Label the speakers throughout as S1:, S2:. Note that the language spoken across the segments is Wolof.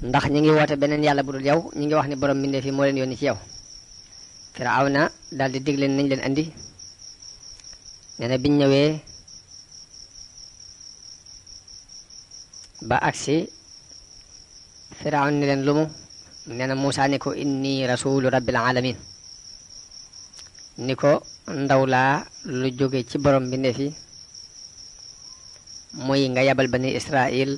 S1: ndax ñi ngi woote beneen yàlla budul yow ñi ngi wax ni borom mbindeef yi moo leen yónni ci yow. Firawna daldi digle nañ leen andi. nee na biñ ñëwee ba agsi Firawna ni leen lumu. nee na Muusaa ni ko inni rasulu rabbil alamin ni ko ndaw laa lu jóge ci borom mbindeef yi muy nga yabal bani Israil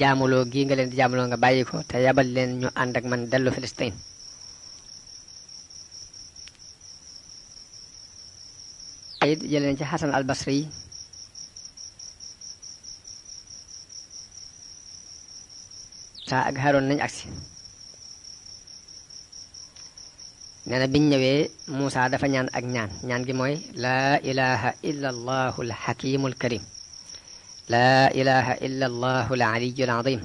S1: jaamuloo gi nga leen di jaamuloo nga bàyyi ko te yabal leen ñu ànd ak man dellu Filistin. ay jële nañ ci Xasan al Basri saa ak Haroon nañ agsi. nee na biñ ñëwee Muusaa dafa ñaan ak ñaan gi mooy laa ilaha illa allahu alxakimu alkarim laa ilaha illa allahu alaliyu alazim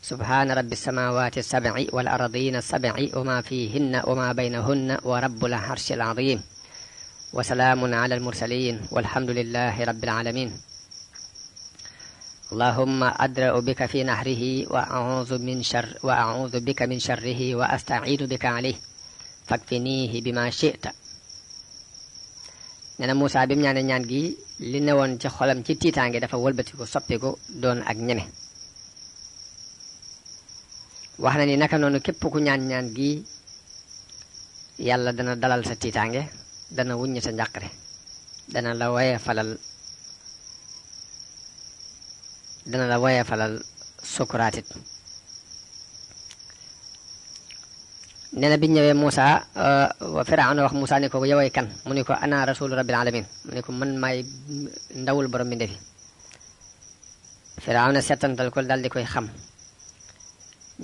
S1: subhaana rabbi samawati sab'i wal ardina sab'i wa ma fihinna wa ma baynahunna wa rabbul arshi alazim wa salaamun ala almursalin walhamdulillahi rabbil alamin allahumma adra'u bika fi nahrihi wa a'udhu bika min sharrihi wa asta'iinu bika alayhi fakfinihi bima shi'ta. nee na Muusaa bi mu ñaanee ñaan gi li newoon ci xolam ci tiitaange dafa wëlbatiku soppiku doon ak ñeme. wax na ni naka noonu képp ku ñaan gi yàlla dana dalal sa tiitaange dana wuññi sa njàqare dana la woye falal sukuraatit. nee na biñ ñëwee Muusaa Firawna wax Muusaa ni ko yoway kan mu ni ko ana rasulu rabbil alamin mu ni ko man maay ndawul borom bi ndefi. Firawna settantal ko daldi koy xam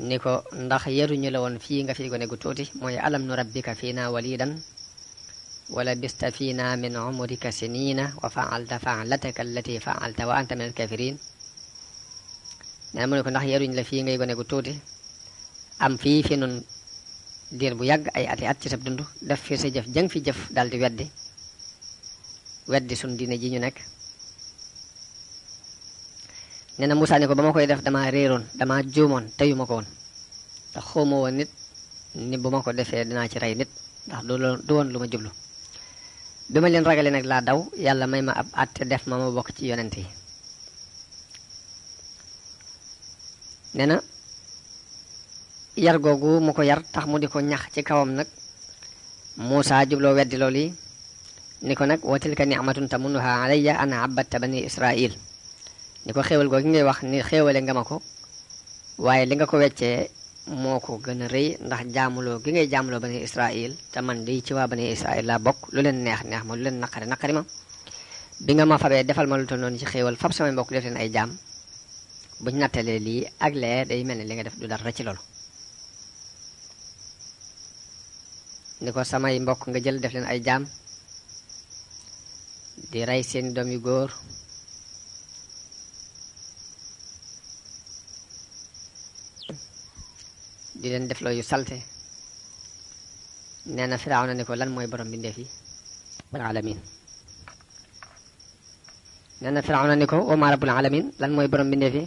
S1: ni ko ndax yaruñu la woon fii nga fi gone gu tuuti mooy alam nu rabbika fiina walidan wala bista fiina min umrika sinina wa fa'alta fa'lataka allati fa'alta wa anta min alkafirin. nee na mu ni ko ndax yaruñu la fii ngay gone gu tuuti am fii fi nun diir bu yàgg ay ati at ci sab dund def fi sa jëf jang fi jëf daldi weddi sun diine ji ñu nekk. nee na Muusaa ni ko ba ma koy def dama réeroon dama juumoon teyu ma ko woon te xawma woon nit ni bu ma ko defee dinaa ci rey nit ndax du woon lu ma jublu. bi ma leen ragalee nag laa daw yàlla may ma ab àtte def ma bokk ci yonent yi. nee na yar googu mu ko yar tax mu di ko ñax ci kawam nag Muusaa jubloo weddi loolu yi ni ko nag wa tilka ni'matun tamunnuha alayya an abadta bani Israil ni ko xéewal googu ngay wax ni xéewale nga ma ko waaye li nga ko weccee moo ko gën a rëy ndax jaamuloo gi ngay jaamuloo bani Israil te man di ci waa bani Israil laa bokk lu leen neex ma lu leen naqari ma bi nga ma fabee defal ma lu toll noonu ci xéewal fab samay mbokk def leen ay jaam buñ nattalee lii ak lee day mel ne li nga def du dara ci loolu. ni ko samay mbokk nga jël def leen ay jaam di rey seen doom yu góor di leen def loo yu salte. nee na Firawna ni ko lan mooy borom bindeef yi alamin. nee na Firawna ni ko wa ma rabbul alamin lan mooy borom bindeef yi.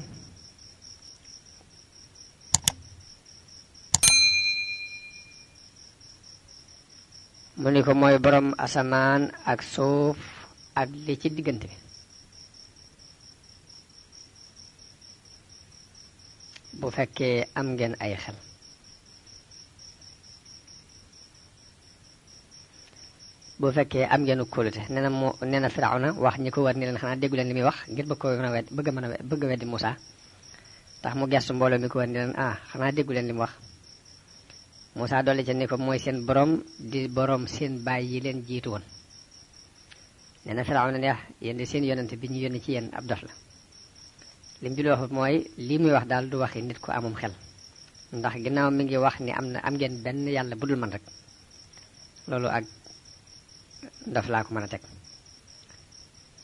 S1: mu ni ko mooy borom asamaan ak suuf ak li ci diggante bi. bu fekkee am ngeen ay xel. bu fekkee am ngeen kóolute nee na Firawna wax ñi ko war ni leen xanaa déggu leen li muy wax ngir bëgg a weddi Muusaa tax mu gestu mbooloo mi ko war ni leen xanaa déggu leen li mu wax. Muusaa dolli ca ni ko mooy seen borom di borom seen baay yi leen jiitu woon. nee na Firawna ne yéen di seen yonent bi ñu yónni ci yéen ab dof la. lim bi wax mooy lii muy wax daal du waxi nit ko amum xel ndax ginnaaw mi ngi wax ni am ngeen benn yàlla budul man rek loolu ak dof laa ko mën a teg.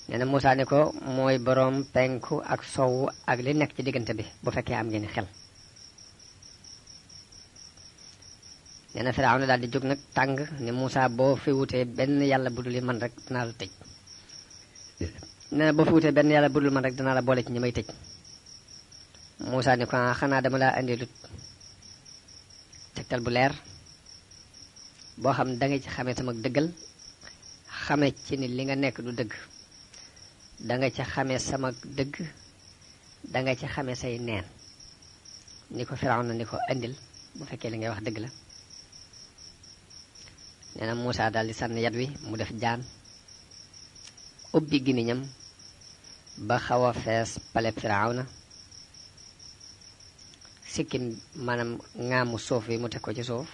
S1: nee na Muusaa ni ko mooy borom penku ak sowu ak li nekk ci diggante bi bu fekkee am ngeen xel. nee na Firawna daal di jóg nag tàng ni Muusaa boo fi wutee benn yàlla budul man rek dinaa la tëj. nee na boo fi wutee benn yàlla budul man rek dinaa la boole ci ñi may tëj. Muusaa ni ko xanaa dama laa indi lut tegtal bu leer boo xam da nga ci xamee sama dëggal xame ci ni li nga nekk du dëgg da nga ci xamee sama dëgg da nga ci xamee say neen ni ko Firawna ni ko andil bu fekkee li ngay wax dëgg la. nee na Muusaa daal di sànni yat wi mu def jaan ubbi gimiñam ba xaw a fees paleb Firawna sikkim maanaam ŋaamu suuf wi mu teg ko ci suuf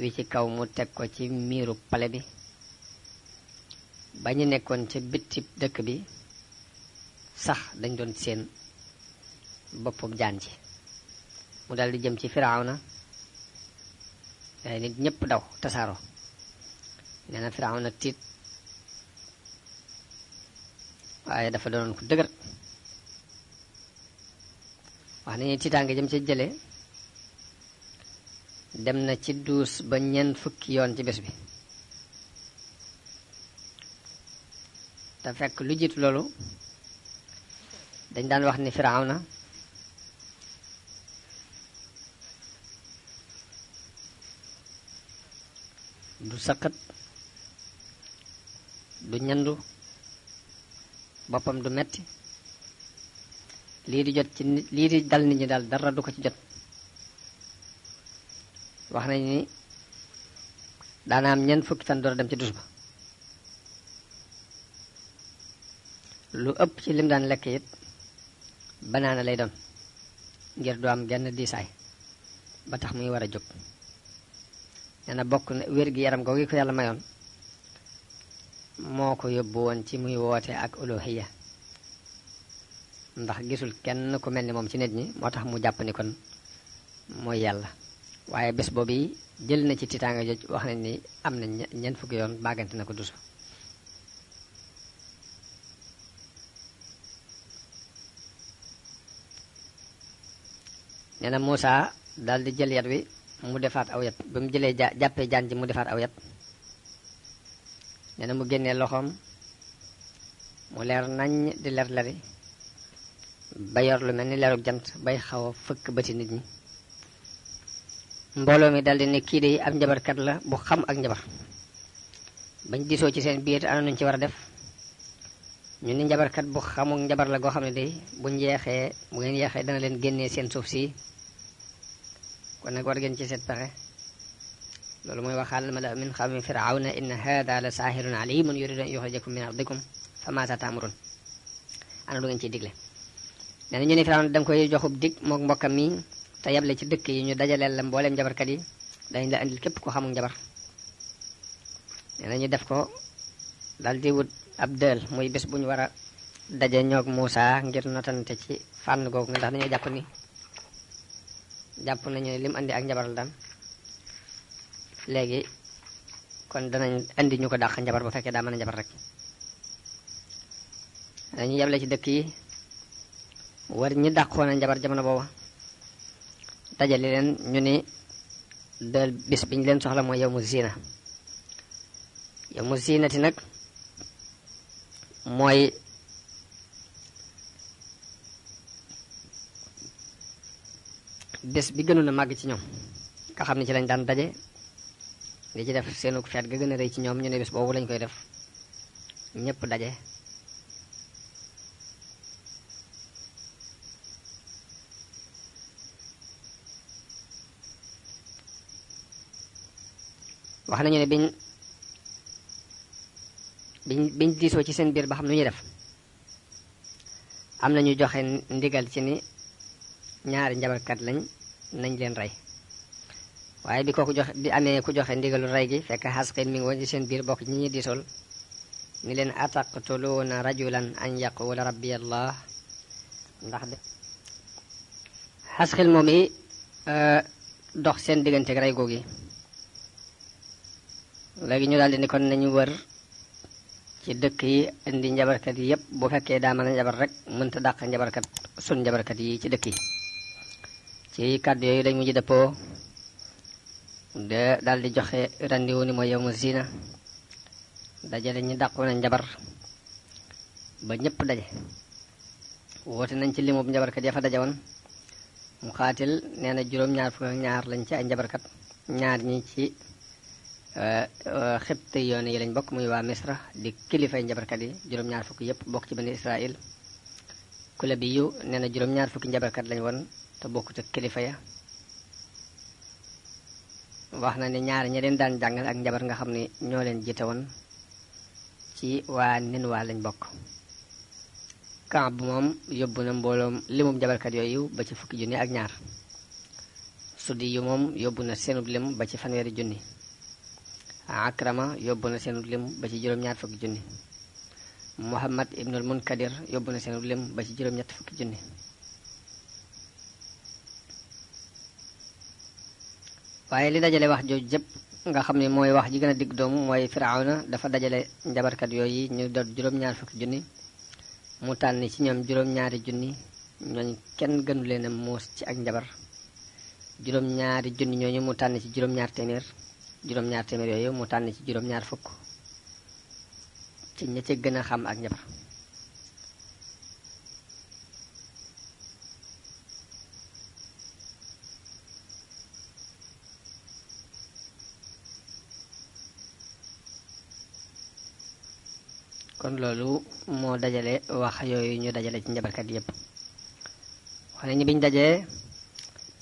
S1: wi ci kaw mu teg ko ci miiru pale bi ba ñu nekkoon ca bitti dëkk bi sax dañ doon seen boppam jaan ji mu daal di jëm ci Firawna nit ñépp daw tasaaroo nee na Firawna tiit waaye dafa doonoon ko dëgër wax nañu tiitaange jëm ci jële dem na ci duus ba ñeent fukki yoon ci bés bi te fekk lu jiitu loolu dañ daan wax ni Firawna du sëqat du ñandu boppam du metti lii di jot ci nit lii di dal nit ñi daal dara du ko ci jot wax nañ ni daana am ñeent fukki fan door a dem ci dus ba lu ëpp ci lim daan lekk it banaana lay doon ngir du am genn diisaay ba tax muy war a jóg nee na bokk na wér gi yaram googu ko yàlla mayoon moo ko yóbbu woon ci muy woote ak uluhiyya ndax gisul kenn ku mel ni moom ci nit ñi moo tax mu jàpp ni kon mooy yàlla waaye bés boobu jël na ci tiitaanga joj wax nañ ni am na ñeent fukki yoon baagante na ko dus nee na Muusaa daal di jël yat wi mu defaat aw yat ba mu jëlee jàppee jaan ji mu defaat aw yat nee na mu génnee loxoom mu leer nañ di leer leri ba yor lu mel ni leerug jant bay xaw a fëkk bëti nit ñi mbooloo mi daldi ne kii de ab njabarkat la bu xam ak njabar bañ diisoo ci seen biir ana nuñ ci war a def ñu ni njabarkat bu xamuk njabar la goo xam ne day bu ngeen yeexee dana leen génnee seen suuf si kon nag war ngeen ci seet pexe loolu mooy waxaal mala min xawmi firawna inna hada la saahirun alimun yuridu an yuxrijakum min ardikum fa maasa taamurun ana du ngeen ciy digle nee na ñu ni Firawna danga koy joxub dig mook mbokkam mi te yable ci dëkk yi ñu dajaleel la mbooleem njabarkat yi dañ la andil képp ko xamul njabar nee na ñu def ko dal di wut ab dël muy bés bu ñu war a daje ñoog Muusaa ngir notante ci fànn googu ndax dañoo jàpp nañu ne lim andi ak njabar la daan léegi kon danañ andi ñu ko dàq njabar bu fekkee daa mën a njabar rek dañu yable ci dëkk yi war ñi dàqoon a njabar jamono booba dajale leen ñu ni dël bis biñ leen soxla mooy yawmu zina yawmu zinati nag mooy bés bi gënoon a màgg ci ñoom nga xam ne ci lañ daan daje di ci def seenu feet ga gën a rëy ci ñoom ñu ne bés boobu lañ koy def ñépp daje wax nañu ne biñ diisoo ci seen biir ba xam nu ñuy def am na ñu joxe ndigal ci ni ñaari njabarkat nañ leen rey waaye bi amee ku joxe ndigalu rey gi fekk Xasqiil mi ngi woon ci seen biir bokk ñi ñuy diisool ni leen ataqtuluuna rajulan an yaqula rabbi allah ndax de Xasqiil moom i dox seen diggante ak rey googi léegi ñu daal di ni kon nañu wër ci dëkk yi indi njabarkat yi yépp bu fekkee daa mën a njabar rek mënta dàq sun njabarkat yi ci dëkk yi ci kàddu yooyu dañ mujj dëppoo de daal di joxe rendez-vous ni mooy yawmu zina dajale ñi dàqoon a njabar ba ñëpp daje woote nañ ci limub njabarkat ya fa daje woon Muqaatil nee na juróom-ñaar fukk ak ñaar lañ ci ay njabarkat ñaar ñi ci xibti yoon yi lañ bokk muy waa Misra di kilifay njabarkat yi juróom-ñaar fukk yépp bokk ci bani Israil Kulabi yu nee na juróom-ñaar fukki njabarkat lañ woon te bokkut ak kilifa ya wax na ne ñaar ñi leen daan jàngal ak njabar nga xam ne ñoo leen jiite woon ci waa Ninwa lañ bokk Kaab moom yóbbu na mbooloom limum njabarkat yooyu ba ci fukki junni ak ñaar Suddi yu moom yóbbu na seenub lim ba ci fanweeri junni Akrama yóbbu na seenub lim ba ci juróom-ñaar fukki junni Muhammad ibnul Munkadir yóbbu na seenub lim ba ci juróom-ñett fukki junni waaye li dajale wax jooju jëpp nga xam ne mooy wax ji gën a digg doomu mooy Firawna dafa dajale njabarkat yooyu ñu doon juróom-ñaar fukki junni mu tànn ci ñoom juróom-ñaari junni ñooñ kenn gënu leen a muus ci ak njabar juróom-ñaari junni ñooñu mu tànn ci juróom-ñaar téeméer juróom-ñaar téeméer yooyu mu tànn ci juróom-ñaar fukk ci ña ca gën a xam ak njabar kon loolu moo dajale wax yooyu ñu dajale ci njabarkat yi yépp wax nañu biñ dajee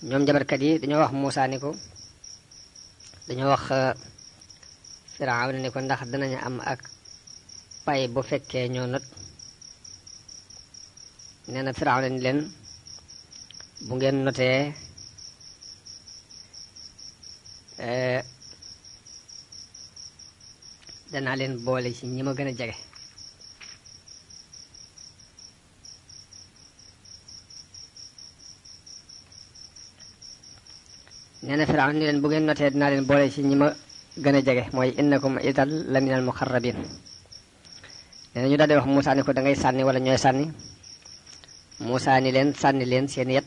S1: ñoom njabarkat yi dañoo wax Muusaa ni ko dañoo wax Firawna ni ko ndax danañu am ak pay bu fekkee ñoo not nee na Firawna ni leen bu ngeen notee danaa leen boole ci ñi ma gën a jege nee na Firawna ni leen bu ngeen notee dinaa leen boole ci ñi ma gën a jege mooy innakum idal la minal muqarrabin nee na ñu daal di wax Muusaa ni ko da ngay sànni wala ñooy sànni Muusaa ni leen sànni leen seen yet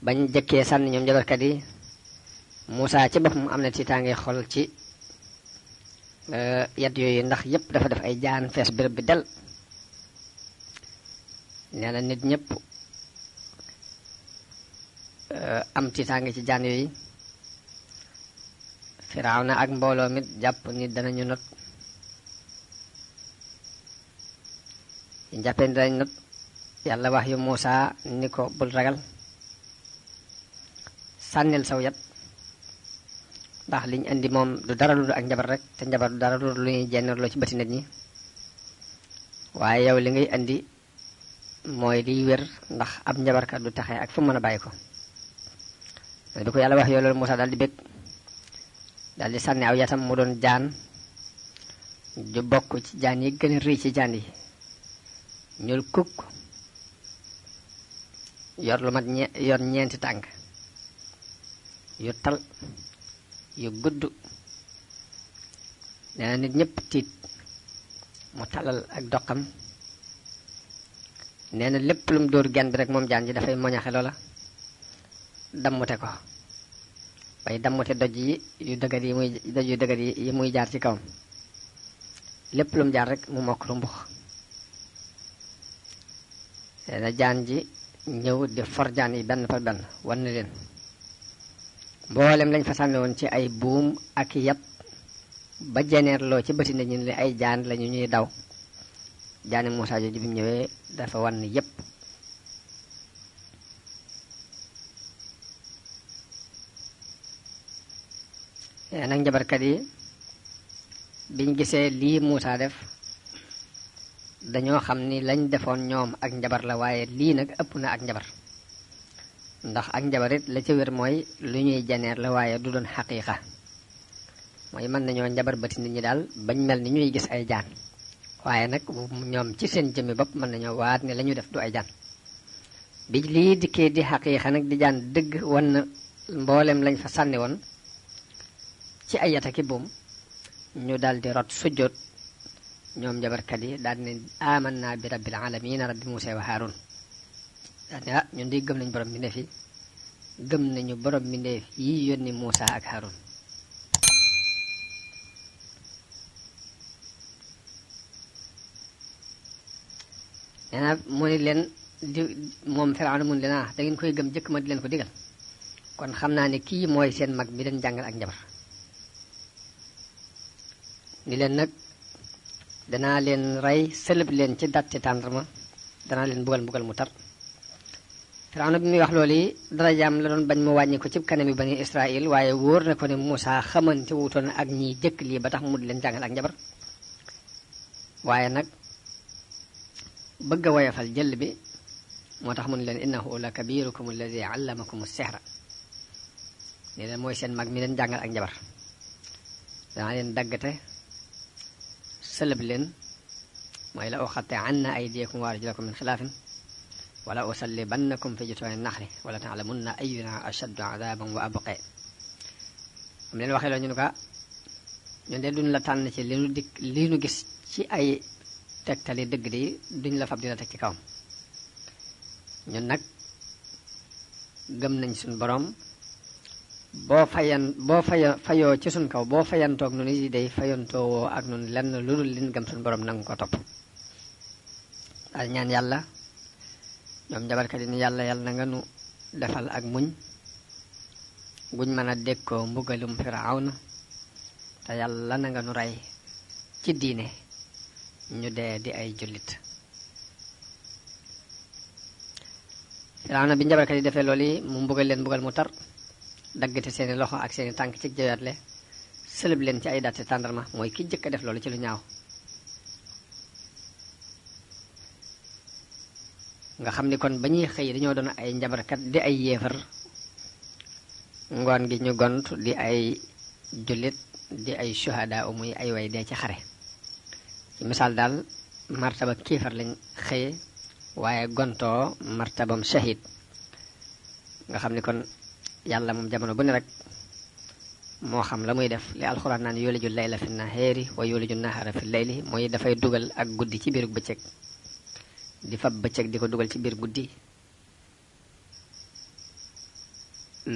S1: bañ jëkkee sànni ñoom njabarkat yi Muusaa ci boppam am na tiitaange xol ci yet yooyu ndax yépp dafa def ay jaan fees béréb bi del nee na nit ñëpp am tiitaange ci jaan yooyu Firawna ak mbooloo mit jàpp ni danañu not yi jàppee ni danañ not yàlla wax yu Muusaa ni ko bul ragal sànnil saw yat ndax liñ indi moom du dara lu ak njabar rek te njabar du dara lu ñuy jennerloo ci bëti nit ñi waaye yow li ngay indi mooy liy wér ndax ab njabarkat du taxee ak fu mën a bàyyi ko bi ko yàlla wax yow loolu Muusaa daal di bég daal di sànni aw yatam mu doon jaan ju bokk ci jaan yi gën a rëy ci jaan yi ñuul kukk yor lu mat yor ñeenti tànk yu tal yu gudd nee na nit ñëpp tiit mu talal ak doqam nee na lépp lu mu dóor genn bi rek moom jaan ji dafay moñaxe loola dammute ko bay dammute doj yu dëgër yi muy jaar ci kawam lépp lu mu jaar rek mu mokk rumbux nee na jaan ji ñëw di for jaan yi benn par benn wan na leen mboolem lañ fa sànni woon ci ay buum ak yat ba jeneerloo ci bëti nit ñi li ay jaan lañu ñuy daw jaani Muusaa jooju bi mu ñëwee dafa wan yépp nag njabarkat yi biñ gisee lii Muusaa def dañoo xam ni lañ defoon ñoom ak njabar la waaye lii nag ëpp na ak njabar ndax ak njabarit la ca wér mooy lu ñuy janeer la waaye du doon xaqiiqa mooy mën nañoo njabar bëti nit ñi daal bañ mel ni ñuy gis ay jaan waaye nag ñoom ci seen jëmmi bopp mën nañoo waat ne la ñu def du ay jaan bi lii dikkee di xaqiiqa nag di jaan dëgg wan na mboolem lañ fa sànni woon ci ay yataki buum ñu daal di rot sujjóot ñoom njabarkat yi daal ne amanna bi rabbil alamin rabbi Muusaa wa Haaruun daal ne ñun di gëm nañu borom mbindeef yi gëm nañu borom mbindeef yi yónni Muusaa ak Haaruun nee na mu ni leen di moom Firawna mun leen da ngeen koy gëm jëkk ma di leen ko digal kon xam naa ne kii mooy seen mag bi leen jàngal ak njabar ni leen nag danaa leen rey sëlëb leen ci datti tàndarma danaa leen mbugal mu tar Firawna bi muy wax loolu yi darajaam la doon bañ mu wàññi ko ci kanami bani Israël waaye wóor na ko ne Muusaa xamante wutoon ak ñiy jëkk lii ba tax mu di leen jàngal ak njabar waaye nag bëgg a woyofal jël bi moo tax mu ne leen innahu la kabirukum alladi allamakum as-sihra ni leen mooy seen mag mi leen jàngal ak njabar danaa leen daggate sëlëb leen mooy la uqatti'anna aydiyakum wa arjulakum min xilaafin wala usallibannakum fi jutuuni naxli wala ta'lamunna ayyuna ashaddu adaban wa abqa am leen waxee loolu ñu ne ko ñun de duñ la tànn ci li nu gis ci ay tegtali dëgg di duñ la fab di la teg ci kawam ñun nag gëm nañ suñ boroom boo fayoo ci suñ kaw boo fayantoog nu ni day fayantoo ak nun lenn lu dul lin gëm suñ boroom nangu ko topp daal ñaan yàlla ñoom njabarkat yi ni yàlla na nga nu defal ak muñ guñ mën a dékkoo mbugalum Firawna te yàlla na nga nu rey ci diine ñu dee di ay jullit Firawna bi njabarkat yi defee loolu yi mu mbugal leen mbugal mu tar daggate seeni loxo ak seeni tànk ci jayatle sëlëb leen ci ay datti tàndarma mooy ki jëkk a def loolu ci lu ñaaw nga xam ni kon ba ñuy xëy dañoo doon ay njabarkat di ay yéefar ngoon gi ñu gont di ay jullit di ay shuhada muy ay way dee ci xare ci misaal daal martaba kiifar lañ xëye waaye gontoo martabam shahid nga xam ni kon yàlla moom jamono bu ne rek moo xam la muy def li alxuraan naan yuliju layla fi nahaari wa yuliju nahaara fi layli mooy dafay dugal ak guddi ci biir bëccëg di fab bëccëg di ko dugal ci biir guddi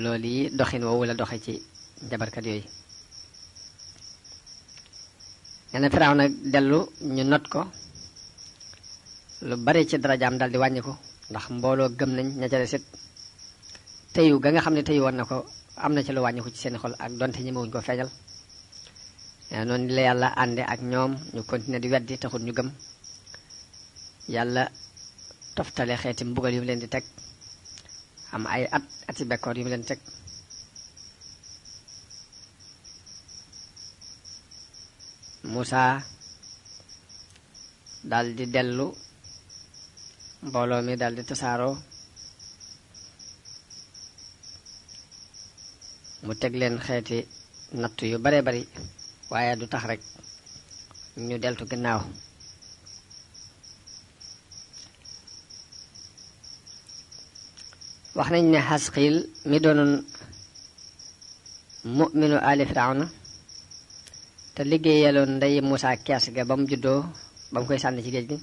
S1: loolu yi doxin woowu la doxe ci njabarkat yooyu nee na Firawna dellu ñu not ko lu bari ci darajaam dal di wàññi ko ndax mbooloo gëm nañ ña ca desit teyu ga nga xam ne teyu woon na ko am na ci lu wàññi ko ci seen xol ak donte ñemewuñ ko feeñal noonu la yàlla ànde ak ñoom ñu continuer di weddi taxul ñu gëm yàlla toftale xeeti mbugal yu mu leen di teg am ay ati bekkoor yu mu leen teg Muusaa dal di dellu mbooloo mi dal di tasaaroo mu teg leen xeeti natt yu bare bari waaye du tax rek ñu deltu ginnaaw wax nañ ne Xasqiil mi doonoon mu'minu ali Firawna te liggéeyaloon ndey Muusaa kees ga ba mu juddoo ba mu koy sànni ci géej gi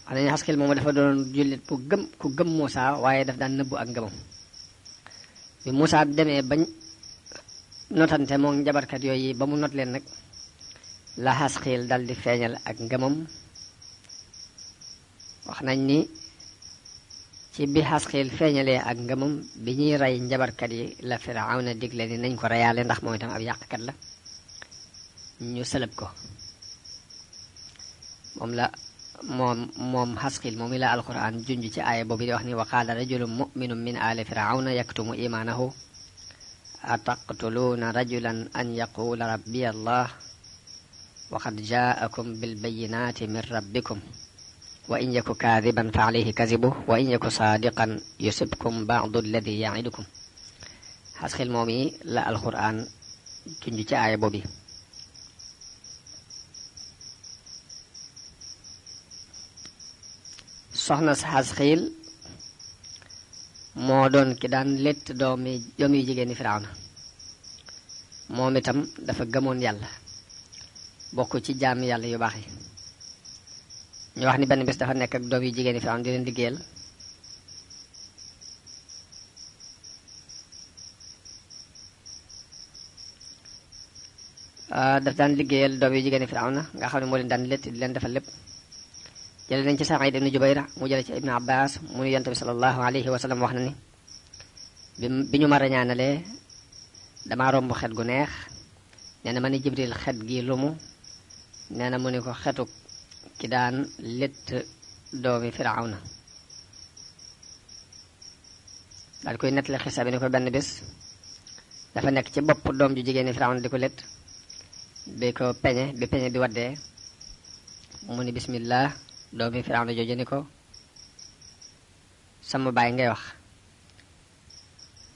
S1: wax nañ ne Xasqiil moomu dafa doon jullit ku gëm Muusaa waaye daf daan nëbbu ak ngëmam bi Muusaa demee bañ notante moom njabarkat yooyu ba mu not leen nag la Xasqiil dal di feeñal ak ngëmam wax nañ ni ci bi Xasqiil feeñalee ak ngëmam bi ñuy rey njabarkat yi la Firawna digle ni nañ ko reyaale ndax moom itam ab yàqkat la ñu sëlëb ko moom Xasqiil moom i la alquran junj ci aaya boobu di wax ni wa qaala rajulun mu'minun min aali Firawna yaktumu imaanahu ataqtuluuna rajulan an yaquula rabbiya allah wa qad jaakum bilbayinaati min rabbikum wa in yaku kaadiban fa alayhi kazibu wa in yaku saadiqan yusibkum ba'du alladi ya'idukum Xasqiil moom yi la alquran junj ci aaya boobu soxna si Xasqiil moo doon ki daan létt doom yu jigéen ñi Firawna moom itam dafa gëmoon yàlla bokk ci jaami yàlla yu baax yi ñu wax ni benn bés dafa nekk ak doom yu jigéen ñi Firawna di leen liggéeyal daf daan liggéeyal doom yu jigéeni Firawna nga xam ne moo leen daan létt di leen defal lépp. jële nañ ci Saïd ibn Jubayr mu jële ci Ibn Abbas mu nu yonent bi sallallahu alayhi wa sallam wax na ni bi ñu ma rañaanalee damaa romb xet gu neex nee na ma ni Jibril xet gi lumu nee na mu ni ko xetuk ki daan létt doomi Firawna daal koy nettali xisa bi ni ko benn bés dafa nekk ci bopp doom ju jigéeni Firawna di ko létt bi ko bi peñe bi waddee mu ni bismillah doomi Firawna jooju ni ko sama baay ngay wax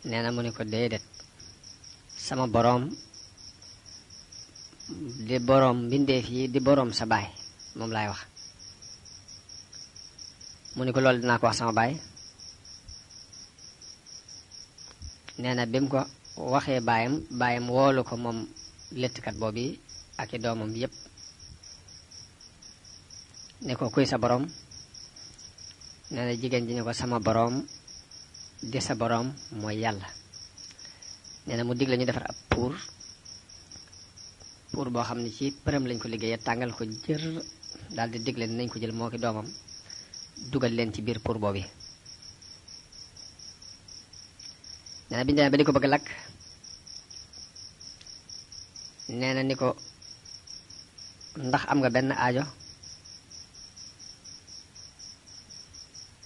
S1: nee na mu ni ko déedéet sama boroom di boroom mbindeef yi di boroom sa baay moom laay wax mu ni ko loolu dinaa ko wax sama baay nee na bi mu ko waxee baayam woolu ko moom léttkat boobu ak i doomam yépp ne ko kuy sa boroom nee na jigéen ji ne ko sama boroom di sa boroom mooy yàlla nee na mu digle ñu defar ab puur boo xam ne ci përëm lañ ko liggéeyee tàngal ko jër daldi digle nañ ko jël moo ki doomam dugal leen ci biir puur boobu nee na biñu demee ba di ko bëgg lakk nee na ni ko ndax am nga benn aajo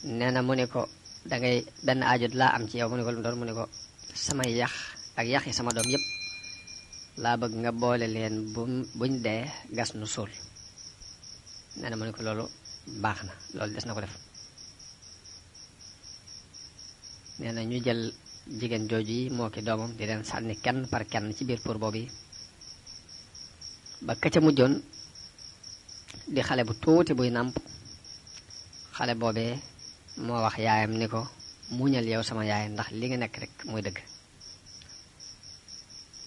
S1: nee na mu ne ko dangay benn aajo laa am ci yow mu ne ko lu mu doon mu ne ko samay yax ak yax yi sama doom yépp laa bëgg nga boole leen buñ dee gas nu suul nee na mu ne ko loolu baax na loolu des na ko def nee na ñu jël jigéen jooju yi moo ki doomam di leen sànni kenn par kenn ci biir pour boobu ba ka ca mujjoon di xale bu tuuti buy nàmp xale boobee moo wax yaayam ni ko muñal yow sama yaay ndax li nga nekk rek muy dëgg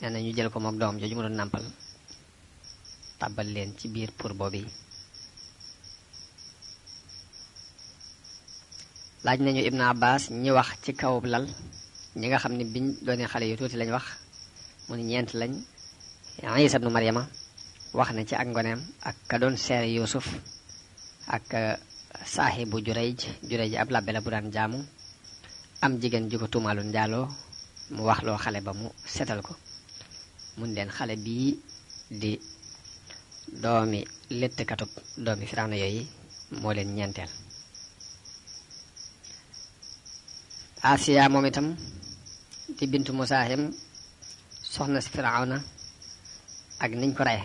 S1: nee na ñu jël ko moom doom jooju mu doon nàmpal tàbbal leen ci biir pour boobu laaj nañu Ibn Abbas ñi wax ci kaw lal ñi nga xam ne biñ doonee xale yu tuuti lañ wax mu ni ñeent lañ Isa ibnu Maryama wax na ci ak ngoneem ak ka doon seere Yuusuf ak saaxibu Jurayj ab labbe la bu daan jaamu am jigéen ju ko tuumaaloon njaaloo mu wax loo xale ba mu setal ko mun leen xale bii di doomi léttkatub doomi Firawna yooyu moo leen ñeenteel Asiya moom itam di bintu Musaahim soxna si Firawna ak niñ ko reye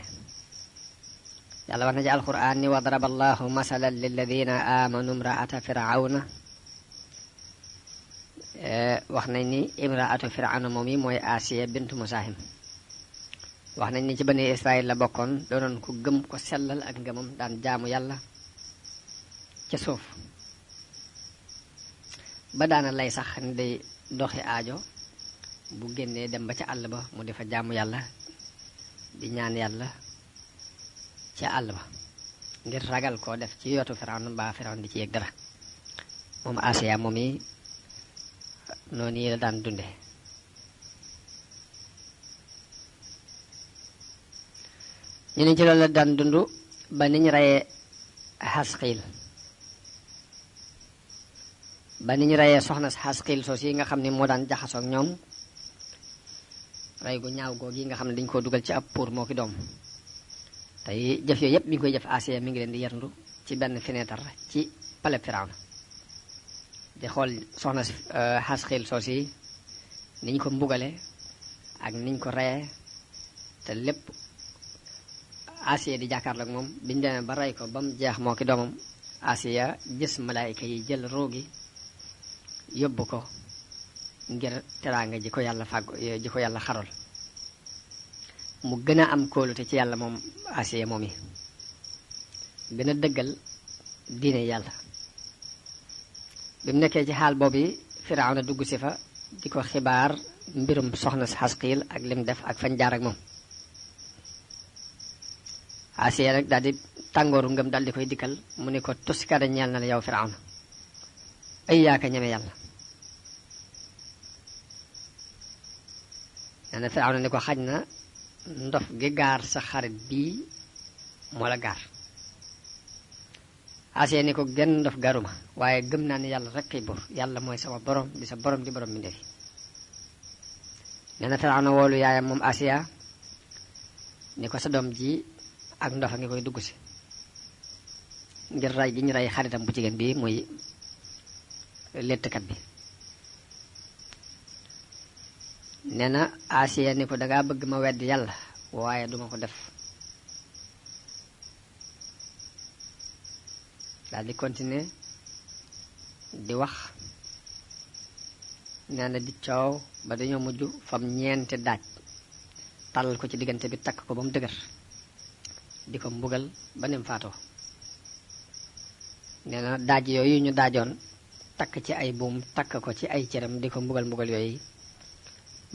S1: yàlla wax na ci alquran ni wa daraba allahu masalan lilladina amanu imraata firawna wax nañ ni imraatu firawna moom yi mooy Asiya bintu Musaahim wax nañ ni ci bani Israël la bokkoon doonoon ku gëm ko sellal ak ngëmam daan jaamu yàlla ca suuf ba daana lay sax ni day doxi aajo bu génnee dem ba ca àll ba mu defa jaamu yàlla di ñaan yàlla ca àll ba ngir ragal koo def ci yootu Firawna mbaa Firawna di ci yëg dara moom Asiya moom yi noonu yi la daan dunde ñu ne ci loolu la daan dund ba niñ reyee Xasqiil soxna Xasqiil soos yi nga xam ne moo daan jaxasoo ak ñoom rey gu ñaaw googu yi nga xam ne dañ koo dugal ci ab pour moo ki doom tey jëf yooyu yépp mi ngi koy jëf Asiya mi ngi leen di yerndu ci benn fenêtre ci palais Firawna di xool soxna Xasqiil soos yi niñ ko mbugale ak niñ ko reyee te lépp Asiya di jàkkaarloo ak moom biñu demee ba rey ko ba mu jeex moo ki doomam Asiya gis malaayika yi jël roogi yóbbu ko ngir teraanga ji ko yàlla xaral mu gën a am kóolute ci yàlla moom Asiya moom yi gën a dëggal diine yàlla bi mu nekkee ci xaal boobu Firawna dugg si fa di ko xibaar mbirum soxna si Xasqiil ak lim def ak fañ jaar ak moom Asiya nag daal di tàngooru ngëm daal di koy dikkal mu ne ko tuskada ñeel na la yow Firawna ay yaaka ñeme yàlla nee na Firawna ni ko xaj na ndof gi gaar sa xarit bii moo la gaar. Asiya ni ko genn ndof garuma waaye gëm naa ne yàlla rek kay buur yàlla mooy sama borom di sa borom di borom mi ndefi. nee na Firawna woolu yaayam moom Asiya ni ko sa doom ji ak ndox a ngi koy dugg si ngir rey gi ñu rey xaritam bu jigéen bi muy lettkat bi. nee na Asiya ni ko dangaa bëgg ma weddi yàlla waaye duma ko def. daal di continuer di wax. nee na di coow ba dañoo mujj fam ñeenti daaj tàllal ko ci diggante bi takk ko ba mu dëgër di ko mbugal ba nim faatoo. nee na daaj yooyu ñu daajoon takk ci ay buum takk ko ci ay cëram di ko mbugal yooyu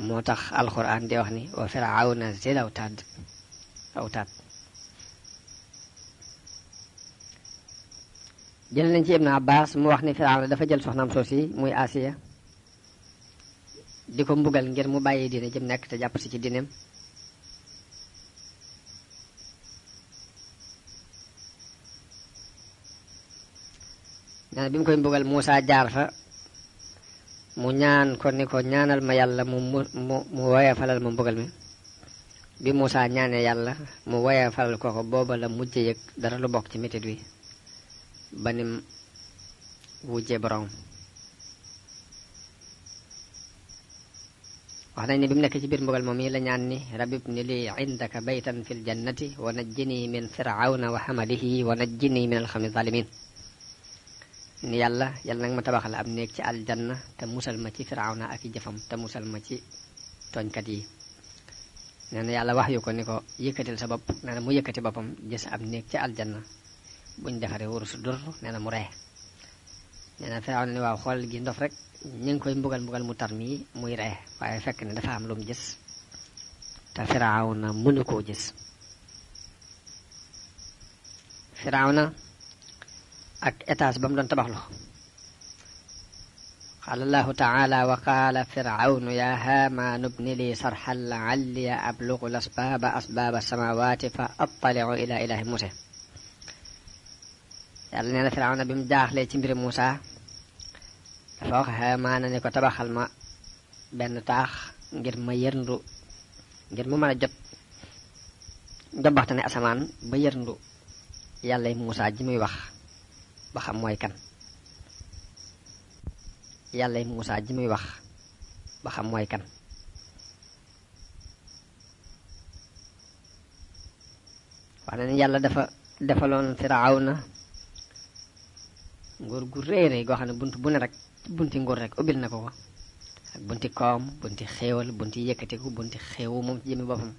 S1: moo tax alxuraan di wax ni wa firawna zil awtaad. jël nañ ci Ibn Abbas mu wax ni Firawna dafa jël soxnaam soosi muy Asiya di ko mbugal ngir mu bàyyi diine jëm nekk te jàpp si ci diineem. nee na bi mu koy mbugal Muusa jaar fa mu ñaan ko ni ko ñaanal ma yàlla mu woyofalal ma mbugal mi. bi Muusa ñaanee yàlla mu woyofalal ko booba la mujj yëg dara lu bokk ci metit wi ba nim wujjee borom. wax nañ ne bi mu nekk ci biir mbugal moom yi la ñaan ni rabbi ibni li indaka baytan fil jannati wa najjini min firawna wa hamalihi wa najjini min alxawmi zalimin. ni yàlla nag ma tabaxal am néeg ci aljanna te musal ma ci firawna ak i jëfam te musal ma ci tooñkat yi. nee na yàlla wax yu ko ni ko yëkkatil sa bopp. nee na mu yëkkati boppam gis am néeg ci aljanna buñ defaree wurus dur. nee na mu ree. nee na firawna ni waaw xool gi ndof rek ñu ngi koy mbugal mu tar mii muy ree waaye fekk ne dafa am lu mu gis te Firawna mënu koo gis. Firawna ak étage ba mu doon tabaxlu. qaala allahu taala wa qaala firawnu ya haamaanu bni li sarxan la'alli ablugu asbaaba samawati fa attali'u ila ilahi Muusa. yàlla nee na Firawna bi mu jaaxlee ci mbiri Muusa dafa wax Haamaana ni ko tabaxal ma benn taax ngir ma yërndu ngir mu mën a jot njobbaxtane asamaan ba yërndu yàlla Muusa ji muy wax ba xam mooy kan. yàlla Muusa ji muy wax ba xam mooy kan. wax na ni yàlla dafa defaloon Firawna nguur gu réy goo xam ne bunt bu ne rek bunti nguur rek ubbil na ko ko ak bunti koom bunti xéewal bunti yëkkatiku bunti xéewu moom ci jëmi boppam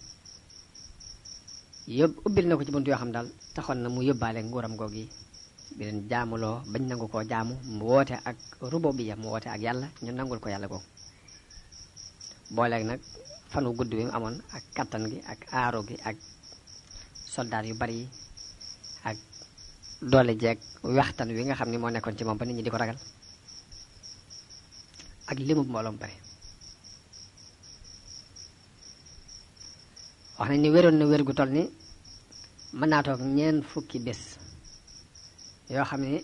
S1: ubbil na ko ci bunt yoo xam daal taxoon na mu yóbbaale nguuram googu yi bi leen jaamuloo bañ nangu koo jaamu mu woote ak rububiyya mu woote ak yàlla ñu nangul ko yàlla googu booleeg nag fanu gudd bi mu amoon ak kattan gi ak aaru gi ak soldaar yu bari yi ak doole jeeg waxtaan wi nga xam ne moo nekkoon ci moom ba nit ñi di ko ragal ak limu mbooloom bari. wax nañ ni wéroon na wér gu toll ni mën naa toog 40 bés yoo xam ne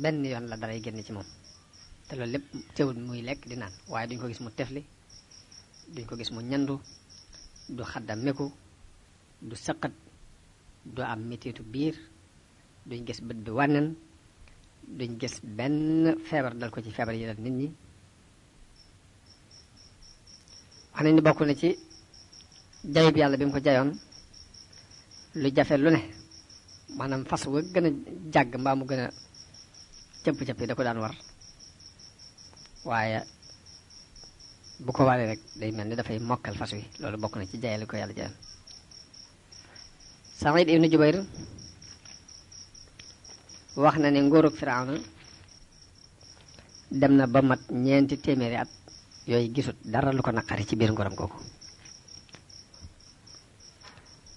S1: benn yoon la daray génn ci moom te loolu lépp teewul muy lekk di naan waaye duñ ko gis mu tefli duñ ko gis mu ñandu du xadda meku du sëqat du am metitu biir duñ gis bët bi wànnen duñ gis benn feebar dal ko ci feebar yi dal nit ñi. wax nañ ni bokk na ci jayib yàlla bi mu ko jayoon lu jafe lu ne maanaam fas wa gën a jàgg mbaa mu gën a cëpp-cëpp yi da ko daan war waaye bu ko waree rek day mel ni dafay mokkal fas wi loolu bokk na ci jayal ko yàlla jayoon. Saïd ibnu Jubayr wax na ne nguurug Firawna dem na ba mat 400 at yooyu gisut dara lu ko naqari ci biir nguuram googu.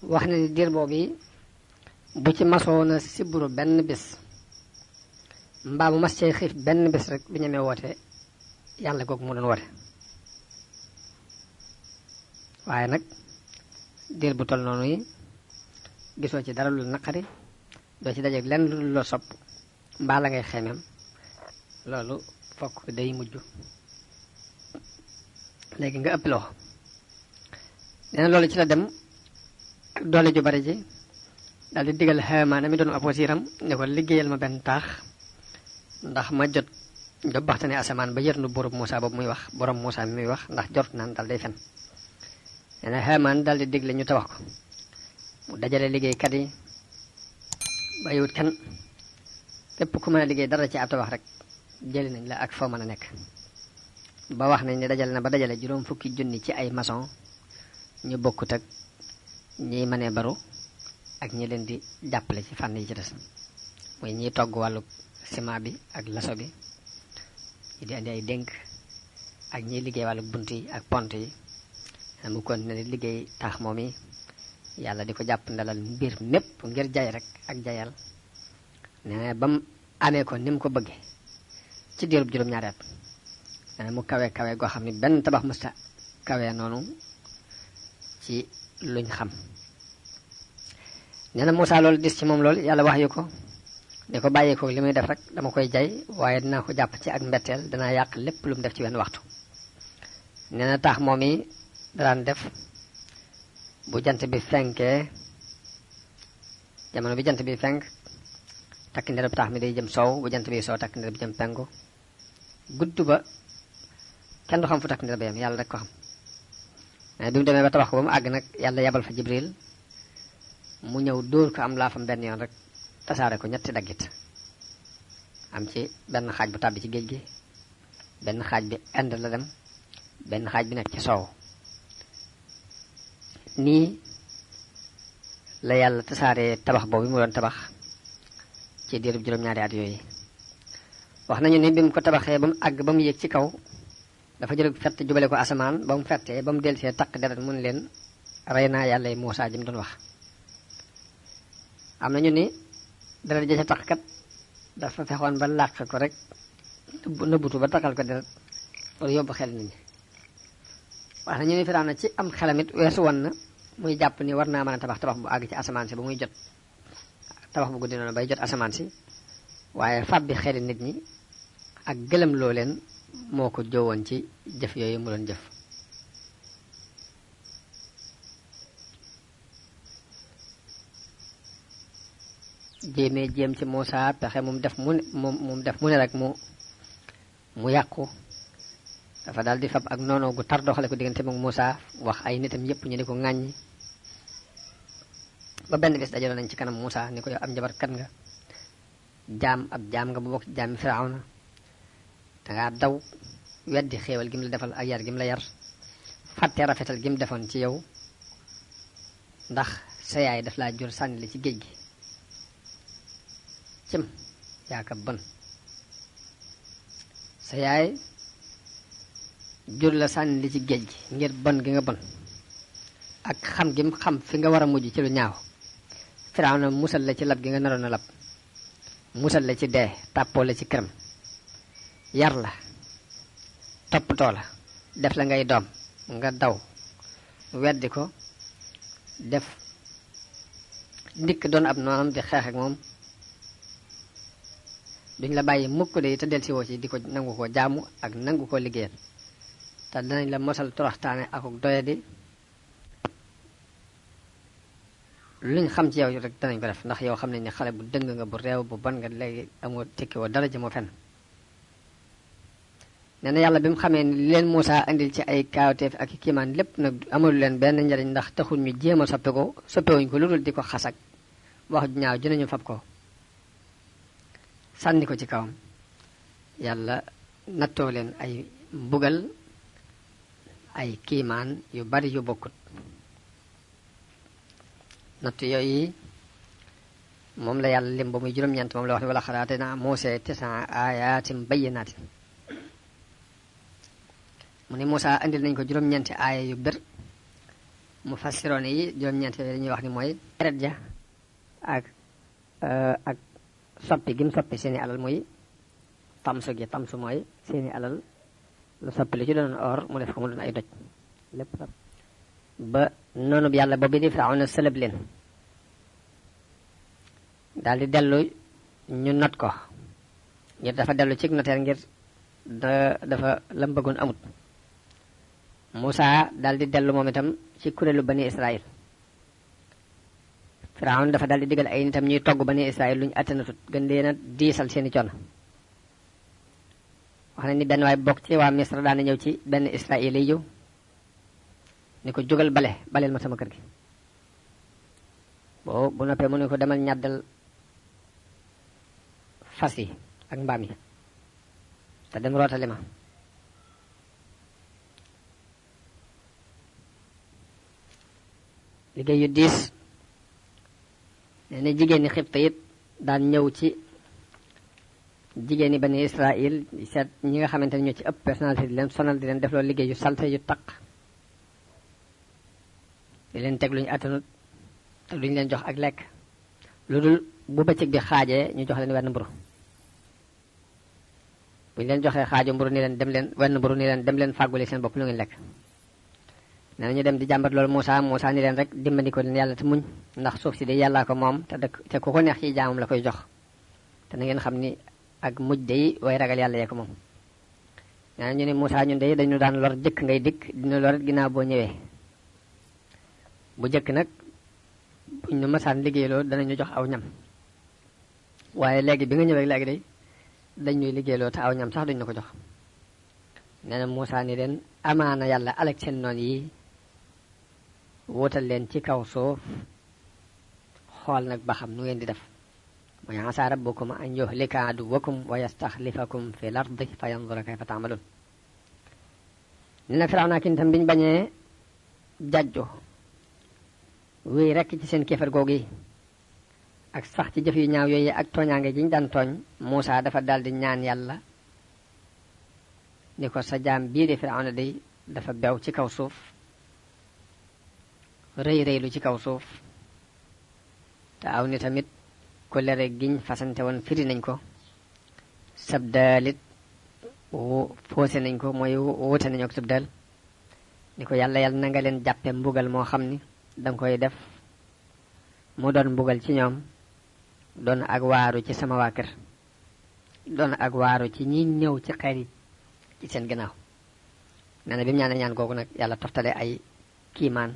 S1: wax na ni diir boobu bu ci masoona siburu benn bis mbaa mu mas cee xiif benn bis rek bu ñemee woote yàlla googu mu doon woote waaye nag diir bu toll noonu yi gisoo ci dara lu naqari doo ci dajeeg lenn lu la sopp mbaa la ngay xemeem loolu fokk day mujj léegi nga ëpp loxo nee na loolu ci la dem ak doole ju bari ji daal di digal Haamaan mi doon ab wasiiram ne ko liggéeyal ma benn taax ndax ma jot baxtane asamaan ba yërnu borom Muusaa boobu muy wax borom Muusaa mi muy wax ndax jort naan dal day fen nee na Haamaan daal di digle ñu tabax ko mu dajale liggéeykat yi bàyyiwut kenn képp ku mën a liggéey dara ci ab tabax rek jëli nañ la ak foo mën a nekk ba wax nañ ne dajale na ba dajale juróom fukki junni ci ay maçon ñu bokkut ak ñiy mënee baru ak ñi leen di jàppale ci fànn yi ci des mooy ñiy togg wàllu ciment bi ak laso bi ñi di andi ay dénk ak ñiy liggéey wàllu bunt yi ak pont yi mu continué di liggéey taax moom yi yàlla di ko jàpp ndalal mbir mépp ngir jaay rek ak jayal ne ba mu amee ko ni mu ko bëggee ci diirub juróom-ñaari at mu kawe kawe goo xam ne benn tabax mësta kawe noonu ci luñ xam nee na Muusaa loolu dis ci moom loolu yàlla wax yu ko ne ko bàyyi ko li muy def rek dama koy jay waaye dinaa ko jàpp ci ak mbetteel danaa yàq lépp lu mu def ci wenn waxtu nee na taax moom yi daan def bu jant bi fenkee jamono bi jant bi fenk takk ndereb taax mi day jëm soow bu jant bi soow takk ndereb jëm penku gudd ba kenn du xam fu takk ndereb yam yàlla rek ko xam bi mu demee ba tabax ko ba mu àgg nag yàlla yabal fa Jibril mu ñëw dóor ko am laafam benn yoon rek tasaare ko ñetti daggit am ci benn xaaj bu tàbbi ci géej gi benn xaaj bi Inde la dem benn xaaj bi nekk ci soow nii la yàlla tasaare tabax boobu mu doon tabax ci diirub juróom-ñaari at yooyu wax nañu ni bi mu ko tabaxee ba mu àgg ba mu yéeg ci kaw dafa jël fett jubale ko asamaan ba mu fettee ba mu delsee takk deret mun leen rey naa yàlla yi Muusaa ji mu doon wax am nañu ni deret ja ca tax kat dafa fexoon ba làq ko rek nëbbutu ba takkal ko deret loolu yóbbu xel nit ñi wax nañu ni Firawna ci am xelamit weesu woon na muy jàpp ni war naa mën a tabax bu àgg ci asamaan si ba muy jot tabax bu guddi noonu bay jot asamaan si waaye fab bi xeli nit ñi ak gëlëm loo leen moo ko jëwoon ci jëf yooyu mu doon jëf jéem ci Muusaa pexe mu def mu ne rek mu yàqu dafa daal di fab ak noonu gu tar doxale ko diggante moom Muusaa wax ay nitam yépp ñu di ko ŋàññi ba benn bis dajaloon nañ ci kanam Muusaa ni ko yow am njabarkat nga ab jaam nga bu bokk ci jaami Firawna dangaa daw weddi xéewal gi mu la defal ak yar gi mu la yar fàtte rafetal gi mu defoon ci yow ndax sa yaay daf laa jur sànni la ci géej gi cim yaaka bon sa yaay jur la sànni li ci géej gi ngir bon gi nga bon ak xam gi mu xam fi nga war a mujj ci lu ñaaw Firawna musal la ci lab gi nga naroon a lab musal la ci dee tàppoo la ci këram yar la toppatoo la def la ngay doom nga daw weddi ko def ndikk doon ab noonam di xeex ak moom duñ la bàyyi mukk de te del si woo ci di ko nangu ko jaamu ak nangu ko liggéeyal te danañ la mosal toroxtaane akuk doyadi luñ xam ci yow rek danañ ko def ndax yow xam nañ ne xale bu dëng nga bu réew bu bon nga léegi amoo tekki woo dara jëmoo fenn nee na yàlla bi mu xamee ni li leen Muusaa andil ci ay kaawteef ak kiimaan lépp nag amalu leen benn njariñ ndax taxul ñu jéem a soppewuñ ko lu dul di ko xasak wax ju ñaaw dinañu fab ko sànni ko ci kawam yàlla nattoo leen ay mbugal ay kiimaan yu bari yu bokkut natt yooyu moom la yàlla lim ba muy juróom-ñeent moom la wax ne wala xalaate naa Muusaa 9 aayaatin bayyinaatin mu ne Muusaa andil nañ ko juróom-ñeenti aaya yu bir mu fassiroon yi juróom-ñeenti yooyu dañuy wax ni mooy deret ja ak soppi gi mu soppi seeni alal muy tamsu mooy seeni alal lu soppi lu ci doon or mu def ko mu doon ay doj lépp ba noonu bi yàlla boobu di Firawna sëlëb leen daal di dellu ñu not ko ngir dafa dellu ci noteer ngir dafa lam bëggoon amut. Muusaa daal di dellu moom itam ci kuréelu bani Israël. Firawna dafa daal di digal ay nitam ñuy togg bani Israël luñu attanatut gën leen a diisal seeni coono. wax nañ ni benn waay bokk ci waa Misra daana ñëw ci benn Israël yi ni ko jógal baleel ma sama kër gi. bu noppee mu ne ko demal ñàddal fas yi ak mbaam yi te dem rootali ma. liggéey yu diis. nee na jigéen ñi Xibta it daan ñëw ci jigéen ñi bani Israël seet ñi nga xamante ne ñoo ci ëpp personnalité di leen sonal di leen def loolu liggéey yu salte yu taq di leen teg luñu attanut te duñu leen jox ak lekk lu dul bu bëccëg bi xaajee ñu jox leen wenn mburu. bu ñu leen joxee xaaju mburu ni leen dem leen wenn mburu ni leen dem leen fàggule seen bopp lu ngeen lekk. nee na ñu dem di jàmbat loolu Muusaa ni leen rek dimbali ko leen yàlla te muñ ndax suuf si de yàllaa ko moom te ku ko neex ci jaamam la koy jox te na ngeen xam ni ak mujj day way ragal yàlla yee ko moom. nee na ñu ne Muusaa ñun de dañu daan lor jëkk ngay dikk dina lor ginnaaw boo ñëwee. bu jëkk nag buñ ñu masaan liggéeyloo danañu jox aw ñam waaye léegi bi nga ñëwee léegi day dañ ñuy liggéeyloo te aw ñam sax duñ ñu ko jox. nee na Muusaa ni leen amaana yàlla alak seen noon yi wutal leen ci kaw suuf xool nag ba xam nu ngeen di def. mooy asaa rabbukum an yuhlika aduwwakum wa yastaxlifakum fi l ardi fa yanzura kayfa taamaluun. nee na Firawna ki itam biñ bañee jajju wéy rekk ci seen kéefar googu yi ak sax ci jëf yu ñaaw yooyu ak tooñaange ji ñu daan tooñ Muusaa dafa daldi ñaan yàlla ni ko sa jaam bii di Firawna day dafa bew ci kaw suuf rëy lu ci kaw suuf te aw ni tamit ko lere giñ fasante woon firi nañ ko sab daalit foose nañ ko mooy wute nañu ak sab daal ni ko yàlla na nga leen jàppe mbugal moo xam ni danga koy def mu doon mbugal ci ñoom doon ak waaru ci sama waa kër doon ak waaru ci ñi ñëw ci xeer yi ci seen gannaaw. nee na bi mu ñaanee ñaan googu nag yàlla toftale ay kiimaan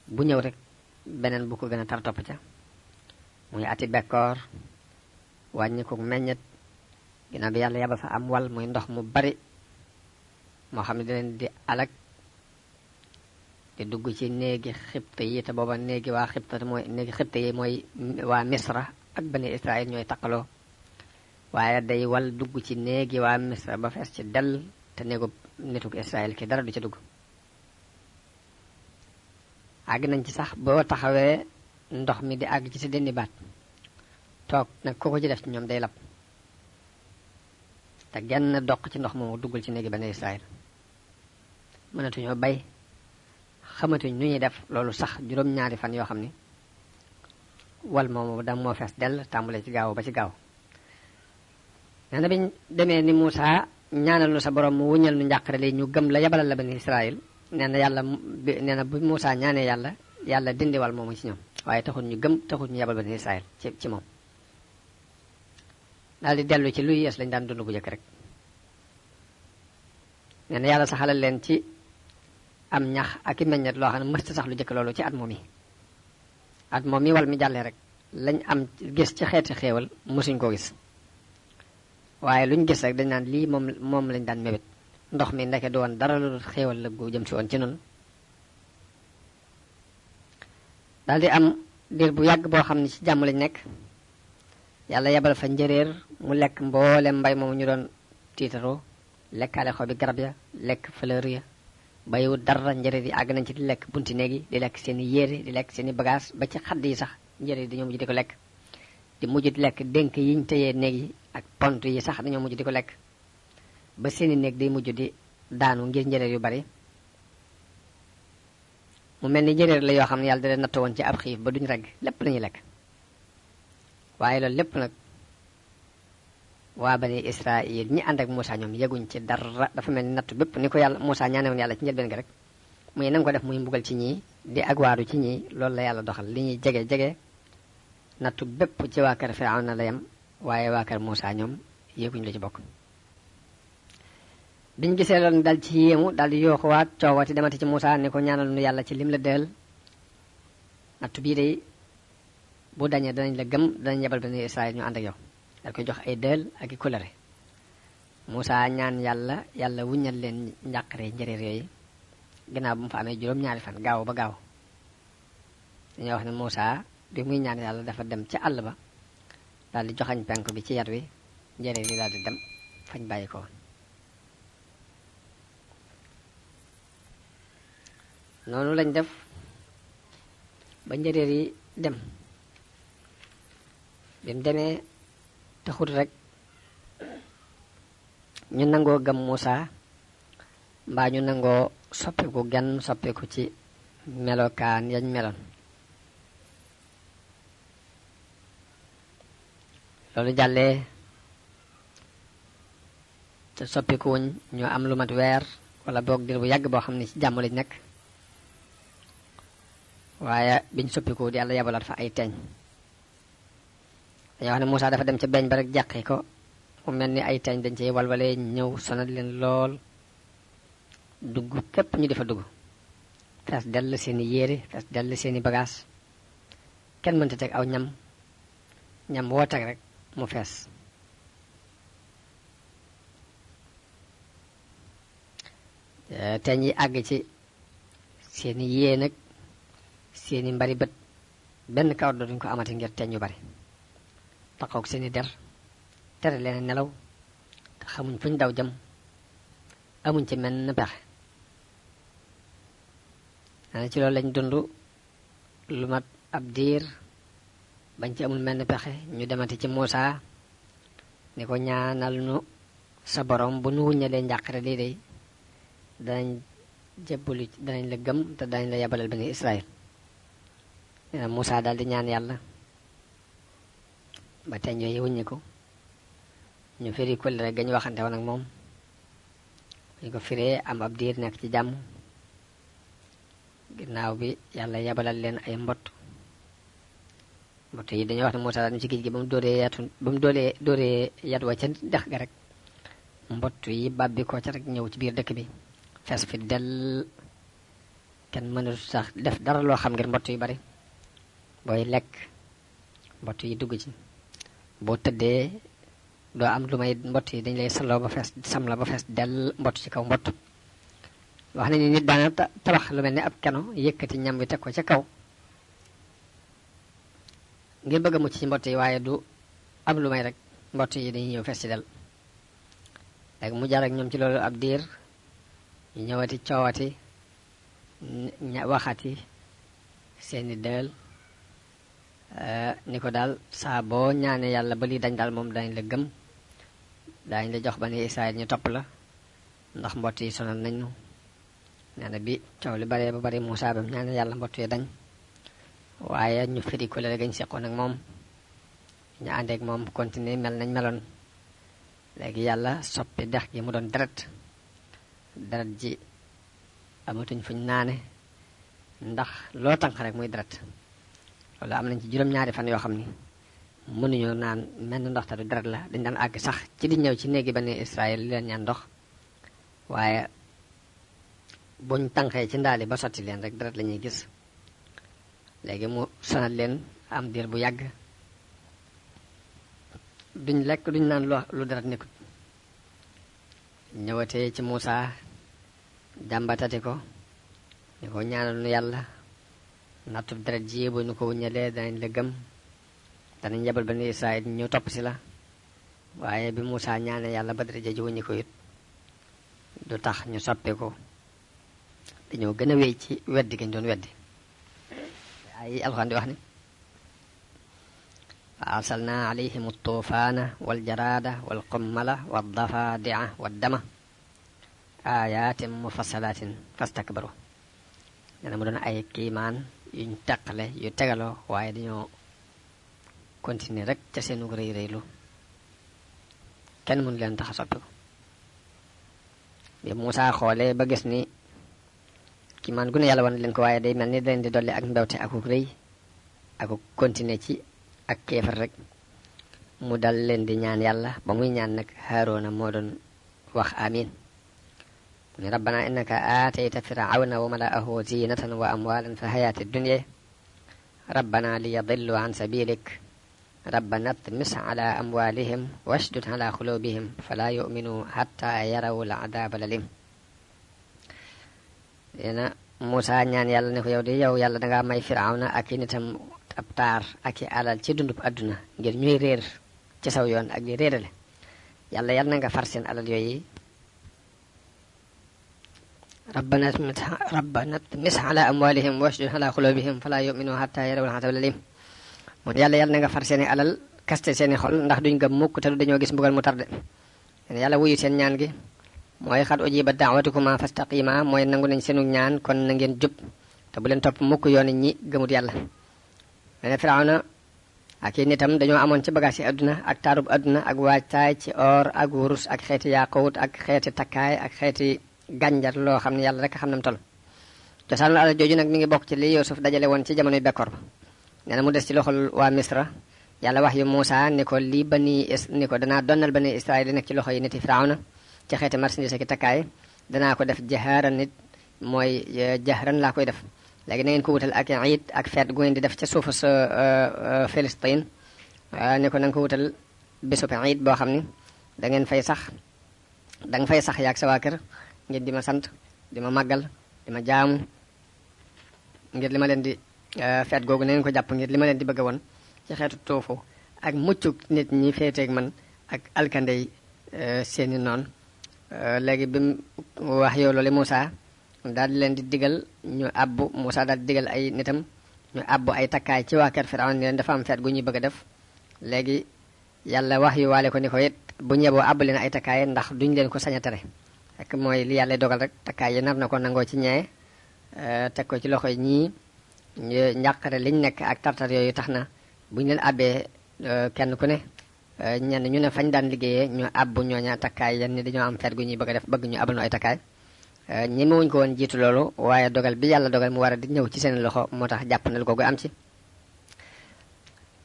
S1: bu ñëw rek beneen bu ko gën a tar topp ca muy ati bekkoor wàññi ko meññet ginnaaw bi yàlla yabal fa am wal muy ndox mu bari moo xam ne di leen di alag di dugg ci néegi Xibta yi te booba néegi waa Xibta mooy néegi Xibta yi mooy waa Misra ak bani Israël ñooy taqaloo waaye day wal dugg ci néegi waa Misra ba fees ci dell te néegu nituk Israël ki dara du ci dugg. àgg nañ ci sax boo taxawee ndox mi di àgg ci sa dënni baat toog nag ku ko ci def ci ñoom day lab te genn doq ci ndox moomu duggul ci néegi bani Israël. mënatuñoo bay xamatuñ nu ñuy def loolu sax juróom-ñaari fan yoo xam ni wal moomu da moo fees dell tàmbalee ci gaaw ba ci gaaw. nee na biñ demee ni Muusaa ñaanal nu sa borom mu wuññal nu njàqare li ñu gëm la yabalal la bani Israël. nee na yàlla nee na bu Muusaa ñaanee yàlla dindi wal moomu ci ñoom waaye taxul ñu gëm taxul ñu yabal bani Israël ci moom. daal di dellu ci luy yees lañ daan dund bu njëkk rek. nee na yàlla saxalal leen ci am ñax ak i meññet loo xam ne mësta sax lu njëkk loolu ci at moom yi wal mi jàllee rek lañ am gis ci xeeti xéewal mësuñ koo gis waaye luñ gis rek dañ naan lii moom lañ daan mébét. ndox mi ndeke du woon dara lu xéewal la gu jëm si woon ci noonu. daal di am diir bu yàgg boo xam ne ci jàmm lañ nekk yàlla yebal fa njëréer mu lekk mboolem mbay moomu ñu doon tiitaroo lekkaale xobi garab ya lekk fleur ya bayiwut dara. njëréer yi àgg nañ ci di lekk bunti néeg yi di lekk seen i yére di lekk seen i bagage ba ci xadd yi sax njëréer yi dañoo mujj di ko lekk di mujj di lekk dénk yiñ tëyee néeg yi ak pont yi sax dañoo mujj di ko lekk ba seeni néeg day mujj di daanu ngir njëréer yu bari. mu mel ni njëréer la yoo xam ne yàlla da leen natt woon ci ab xiif ba duñ regg lépp lañuy lekk. waaye loolu lépp nag waa bani Israël ñi ànd ak Muusaa ñoom yeguñ ci dara. dafa mel ni natt bépp ni ko yàlla Muusaa ñaane woon yàlla ci njëlbeen gi rek muy nanga ko def muy mbugal ci ñii di agwaaru ci ñii loolu la yàlla doxal li ñuy jege jege nattu bépp ci waa kër Firawna la yem waaye waa kër Muusaa ñoom yéeguñu la ci bokk. biñ gisee loolu dal ci yéemu dal di yooxuwaat coowati demati ci Muusaa ne ko ñaanal nu yàlla ci lim la deel nattu bii de bu dañee danañ la gëm danañ yebal bani Israël ñu ànd ak yow dal koy jox ay deel ak i kulare. Muusaa ñaan yàlla yàlla wuññal leen njàqare njëréer yooyu ginnaaw bu mu fa amee juróom-ñaari fan gaaw ba gaaw. dañuy wax ne Muusaa bi muy ñaan yàlla dafa dem ci àll ba daal di joxañ penk bi ci yat wi njëréer yi daal di dem fañ bàyyi ko woon. noonu lañ def ba njëréer yi dem bi mu demee taxut rek ñu nangoo gëm Muusaa mbaa ñu nangoo soppiku genn soppiku ci melokaan yañ meloon. loolu jàllee te soppikuwuñ ñu am lu mat weer wala boog dir bu yàgg boo xam ne ci jàmm lañ nekk waaye biñ soppiku di yàlla yabalaat fa ay teeñ. dañoo wax ne Muusaa dafa dem ca beeñ ba rek jàqi ko mu mel ni ay teeñ dañ ci walwalee ñëw sonal leen lool dugg képp ñu defa dugg fees dell seeni yére fees dell seeni bagaas kenn mënta teg aw ñam woo teg rek mu fees. teeñ yi àgg ci seeni yée nag seeni mbari bët benn kawar dootuñ ko amati ngir teeñ yu bari taxaw seeni der tere leen nelaw te xamuñ fuñ daw jëm amuñ ci menn pexe. ci loolu lañ dund lu mat ab diir bañ ci amul menn pexe ñu demati ci Muusaa ni ko ñaanal nu sa borom bu nu wuññalee njàqare lii de danañ jébbalu danañ la gëm te danañ la yabalal bani Israël. Muusaa daal di ñaan yàlla ba teeñ yooyu wuññi ko ñu firi kóllëre gañ waxante woon ak moom ñu ko firee am ab diir nekk ci jàmm. ginnaaw bi yàlla yabalal leen ay mbott yi dañuy wax ne Muusaa daal ci géej gi ba mu dóoree yat wa ca dex ga rek mbott yi bàbbi ko ca rek ñëw ci biir dëkk bi fees fi del kenn mënul sax def dara loo xam ngir mbott yu bari. booy lekk mbott yi dugg ci boo tëddee doo am lu may mbott yi dañ lay saloo ba fees sam la ba fees del mbott ci kaw mbott. wax nañu nit daana tabax lu mel ni ab keno yëkkati ñam wi teg ko ca kaw ngir bëgg a mucc ci mbott yi waaye du am lu may rek mbott yi dañuy ñëw fees ci del. léegi mu jar ak ñoom ci loolu ab diir ñu ñëwati coowati waxati seeni dël ni ko daal saa boo ñaane yàlla ba lii dañ daal moom dañ la gëm dañ la jox bani Israël ñu topp la ndax mbott yi sonal nañu. nee na bi coow li baree ba bari Muusaa bam ñaane yàlla mbott yi dañ waaye ñu firi ko la gañ seqoon ak moom ñu àndeek moom continuer mel nañ meloon. léegi yàlla soppi dex gi mu doon deret ji amatuñ fuñ naane ndax loo tànq rek muy deret. loolu am nañ ci juróom-ñaari fan yoo xam ni mënuñoo naan mel ni ndox te du deret la dañ daan àgg sax ci di ñëw ci néegi bani Israël li leen ñaan ndox waaye buñ tànqee ci ndaali ba sotti leen rek deret la ñuy gis. léegi mu sonal leen am diir bu yàgg duñ lekk duñ naan lu deret nekkut. ñëwatee ci Muusaa jàmbatati ko ni ko ñaanal nu yàlla nattub deret ji bu nu ko wuññalee danañ la gëm danañ yebal bani Israël ñu topp si la. waaye bi Muusaa ñaane yàlla ba deret ji wuññi ko it du tax ñu soppi ko dañoo gën a wéy ci weddi gañ doon weddi. ay alxuraan di wax ni fa arsalna alayhim altuufaana waljaraada walqummala waldafaadi'a waddama ayatin mufassalatin fastakbaru. nee na mu doon ay kiimaan yuñ teqale yu tegaloo waaye dañoo continuer rek ca seenu rëy rëylu kenn mënu leen tax a soppi ko. bi Muusaa xoolee ba gis ni ki man gu ne yàlla wan leen ko waaye day mel ni leen di dolli ak mbewte akuk rëy akuk continuer ci ak kéefar rek mu dal leen di ñaan yàlla ba muy ñaan nag Haaruna moo doon wax amin mu ne rabbana innaka aatayta firawna wa mala'ahu zinatan wa amwalan fi hayati dunya rabbana liyadillu an sabilik rabbana tmis ala amwalihim washdud ala qulubihim fala yu'minu hatta yarawu al'adab alalim. Yéena Muusaa ñaan yàlla ne ko yow de yow yàlla dangaa may firawna ak i nitam ab taar ak i alal ci dundub àdduna ngir ñuy réer ci saw yoon ak di réerale yàlla na nga far seen alal yooyu rabbana tmis ala amwalihim washdud ala qulubihim fala yu'minu hatta yarawul azabal alim. moom yàlla na nga far seeni alal kaste seeni xol ndax duñ gëm mukk te du dañoo gis mbugal mu tarde. yàlla wuyu seen ñaan gi mooy xat ujiba da'watukuma fastaqima mooy nangu nañ seenu ñaan kon na ngeen jub te bu leen topp mukk yoon ñi gëmut yàlla. ne Firawna ak i nitam dañoo amoon ci bagage yi àdduna ak taarub àdduna ak waajtaay ci or ak wurus ak xeeti yaaqut ak xeeti takkaay ak xeeti gànjar loo xam ne yàlla rek xam nam tol cosaanul alal jooju nag mi ngi bokk ci li Yuusuf dajale woon ci jamonoy bekkoor ba nee na mu des ci loxol waa Misra yàlla wax yu Muusaa ni ko ni ko danaa donnal bani Israël nekk ci loxo yi niti Firawna ci xeeti marchandise ki takkaay danaa ko def jahaaran nit mooy jahran laa koy def léegi na ngeen ko wutal ak iid ak feet gu ngeen di def ca suufu sa Filistin ni ko na nga ko wutal bésub iid boo xam ni da ngeen fay sax da nga fay sax yaag sa waa kër ngeen di ma sant di ma màggal di ma jaamu ngir li ma leen di feet googu na ngeen ko jàpp ngir li ma leen di bëgg woon ci xeetu toofu ak muccuk nit ñi féeteeg man ak alkandey seeni noon. léegi bi mu wax yow loolu Muusaa daal di leen di digal ñu abbu Muusaa daal di digal ay nitam ñu abbu ay takkaay ci waa kër Firawna leen dafa am feet gu ñuy bëgg a def léegi yàlla wax yu waale ko ni ko it bu ñeboo abbu leen ay takkaay ndax duñ leen ko sañ a tere rek mooy li yàlla dogal rek takkaay yi nar na ko nangoo ci ñee teg ko ci loxo yi ñii njàqare liñ nekk ak tartar yooyu tax na buñ leen abbee kenn ku ne ñenn ñu ne fañ daan liggéeyee ñu abbu ñooña takkaay yenn ni dañoo am feet gu ñuy bëgg a def bëgg ñu abal nu ay takkaay ñemewuñ ko woon jiitu loolu waaye dogal bi yàlla dogal mu war a di ñëw ci seen loxo moo tax jàppandal googu am ci.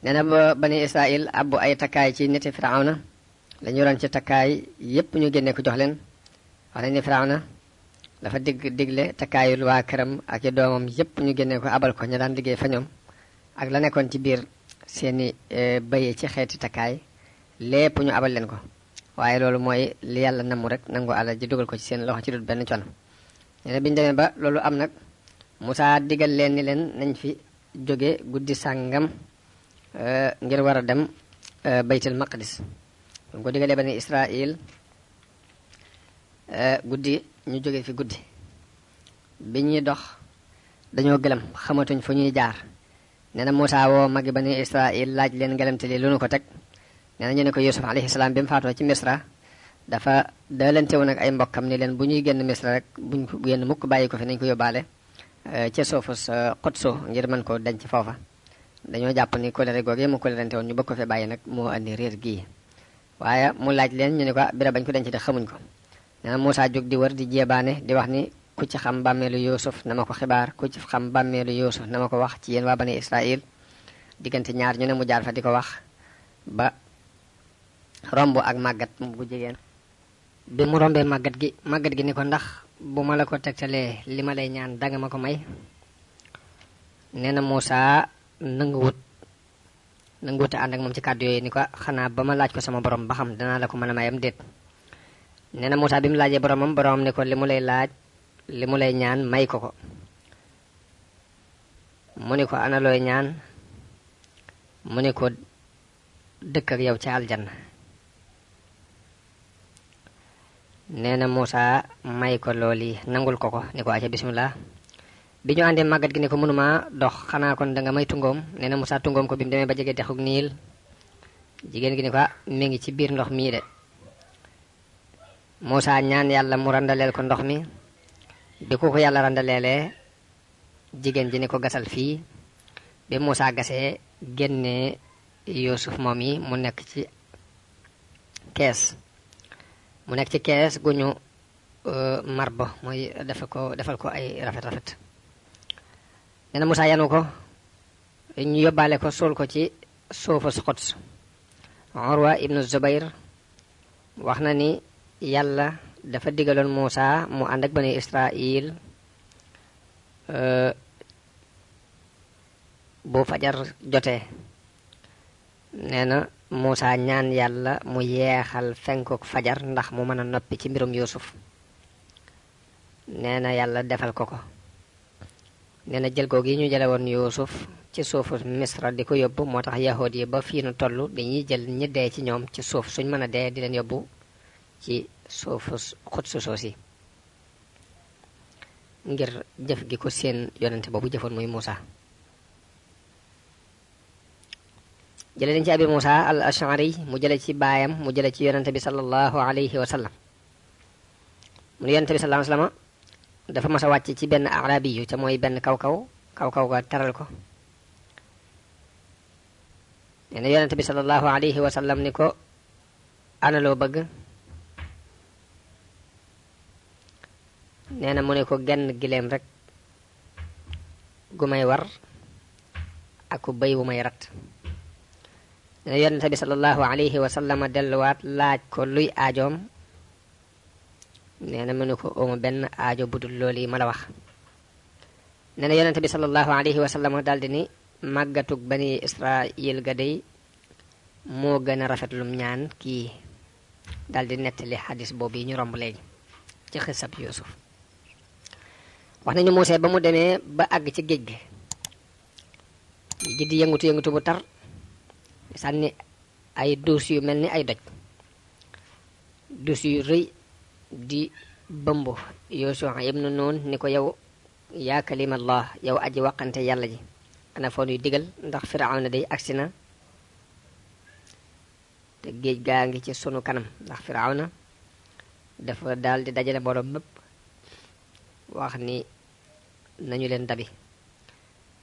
S1: nee na ba bani Israël abbu ay takkaay ci niti Firawna la ñu yoroon ci takkaay yépp ñu génne ko jox leen wax nañ ni Firawna dafa digle takkaayul waa këram ak i doomam yépp ñu génne ko abal ko ña daan liggéey fa ñoom ak la nekkoon ci biir seeni bëye ci xeeti takkaay lépp ñu abal leen ko waaye loolu mooy li yàlla namu rek nangu alal ji dugal ko ci seen loxo ci dut benn coono. nee na biñu demee ba loolu am nag Muusaa digal leen ni leen nañ fi jóge guddi sàngam ngir war a dem baytul maqdis bu ko digalee bani Israël guddi ñu jóge fi guddi bi ñuy dox dañoo gëlëm xamatuñ fu ñuy jaar. nee na Muusaa woo magi bani Israël laaj leen ngelamte li lu nu ko teg nee na ñu ne ko Yuusuf alayhi salaam bi mu faatoo ci Misra dafa daalante woon ak ay mbokkam ni leen bu ñuy génn Misra rek buñ ko génn mukk bàyyi ko fi nañ ko yóbbaale ca suufu sa Qudsu ngir mën ko denc foofa. dañoo jàpp ni kóllëre googee mu kóllërante woon ñu bëgg ko fi bàyyi nag moo andi réer gii waaye mu laaj leen ñu ne ko bira bañ ko denc de xamuñ ko. nee na Muusaa jóg di wër di jéebaane di wax ni ku ci xam bàmmeelu Yuusuf na ma ko xibaar ku ci xam bàmmeelu Yuusuf na ma ko wax ci yéen waa bani Israël diggante ñaar ñu ne mu jaar fa di ko wax ba romb ak màggat bu jigéen. bi mu rombee màggat gi ni ko ndax bu ma la ko tegtalee li ma lay ñaan danga ma ko may. nee na Muusaa nanguwut ànd ak moom ci kàddu yooyu ni ko xanaa ba ma laaj ko sama borom ba xam danaa la ko mën a mayam déet. nee na Muusaa bi mu laajee boromam ni ko li mu lay laaj li mu lay ñaan may ko ko. mu ni ko ana looy ñaan mu ni ko dëkk ak yow ci aljanna. nee na Muusaa may ko looli nangul ko ni ko acca bismillah. bi ñu àndee màggat gi ni ko mënuma dox xanaa kon danga may tungoom. nee na Muusaa tungoom ko bi mu demee ba jege dexug Niil jigéen gi ni ko mi ngi ci biir ndox mii de. Muusaa ñaan yàlla mu randaleel ko ndox mi bi ko yàlla randaleelee jigéen ji ni ko gasal fii bi Muusaa gasee génnee Yuusuf moom yi mu nekk ci kees gu ñu marbo mooy defal ko ay rafet rafet. nee na Musaa yanu ko ñu yóbbaale ko suul ko ci suufu Quds. Urwa ibnu Zubayr wax na ni yàlla dafa digaloon Musaa mu ànd ak bani Israil bu fajar jotee. nee na Musaa ñaan yàlla mu yeexal fenkuk fajar ndax mu mën a noppi ci mbirum Yuusuf. nee na yàlla defal ko ko. nee na jël googu yi ñu jële woon Yuusuf ci suufu Misra di ko yóbbu moo tax yahood yi ba fii nu toll dañuy jël ñi dee ci ñoom ci suuf suñ mën a dee di leen yóbbu ci suufu Xudsu soosi ngir jëf gi ko seen yonente boobu jëfoon muy Musaa. jële dañ ci Abi Musaa al Ash'ari mu jële ci baayam mu jële ci yonente bi sallallahu alayhi wa sallam mu ne yonente bi sallallahu alayhi wa sallam dafa mas a wàcc ci benn arabi yu ca mooy benn kaw ga teral ko. nee na yonente bi sallallahu alayhi wa sallam ni ko ana loo bëgg. nee na mu ne ko genn gileem rek gu may war ak ku bëy wu may rat. nee na yonente bi sallallahu alayhi wa sallam delluwaat laaj ko luy aajoom. nee na mu ne ko ooma benn aajo budul loolu yi ma la wax. nee na yonente bi sallallahu alayhi wa sallam daldi ni màggatug bani Israil ga day moo gën a rafetlum ñaan kii. daldi nettali xadis boobu yi ñu romb léegi ci xisab Yuusuf. wax nañu Musaa ba mu demee ba àgg ci géej gi di yëngutu bu tar sànni ay duus yu mel ni ay doj. duus yu rëy di bëmb Yuusuf ibnu Nuun ni ko yow yaa kalimallah yow aji waqante yàlla ji ana foo nuy digal ndax Firawna day agsi na te géej gaa ngi ci sunu kanam. ndax Firawna dafa daal di dajale mbooloo mépp wax ni nañu leen dabi.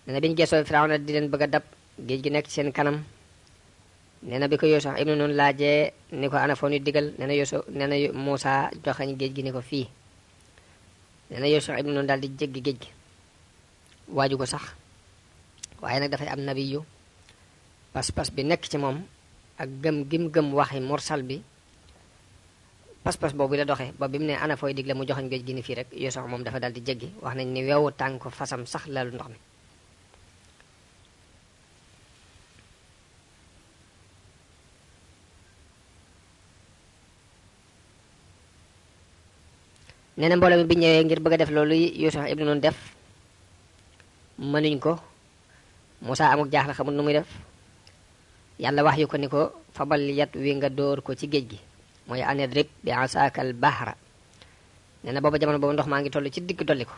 S1: nee na biñu geesoo Firawna di leen bëgg a dab géej gi nekk ci seen kanam. nee na bi ko Yuusuf ibnu Nun laajee ni ko ana foo nuy digal nee na Musaa joxañ géej gi ni ko fii. nee na Yuusuf ibnu Nun daal di jéggi géej gi waaju ko sax waaye nag dafay am nabiyu pas-pas bi nekk ci moom ak gëm gëm waxi mursal bi pas-pas boobu la doxee ba bi mu ne ana fooy digle mu joxañ géej gi ni fii rek Yuusuf moom dafa daal di jéggi wax nañ ni weewu tànk fasam sax lalu ndox mi. nee na mbooloo mi bi ñëwee ngir bëgg a def loolu Yuusuf ibnu Nun def mënuñ ko. Musaa amuk jaaxle xamul nu muy def. yàlla wax yu ko ni ko fabal yat wi nga dóor ko ci géej gi mooy anidrib bi asaakal bahra. nee na booba jamono boobu ndox maa ngi toll ci digg dolli ko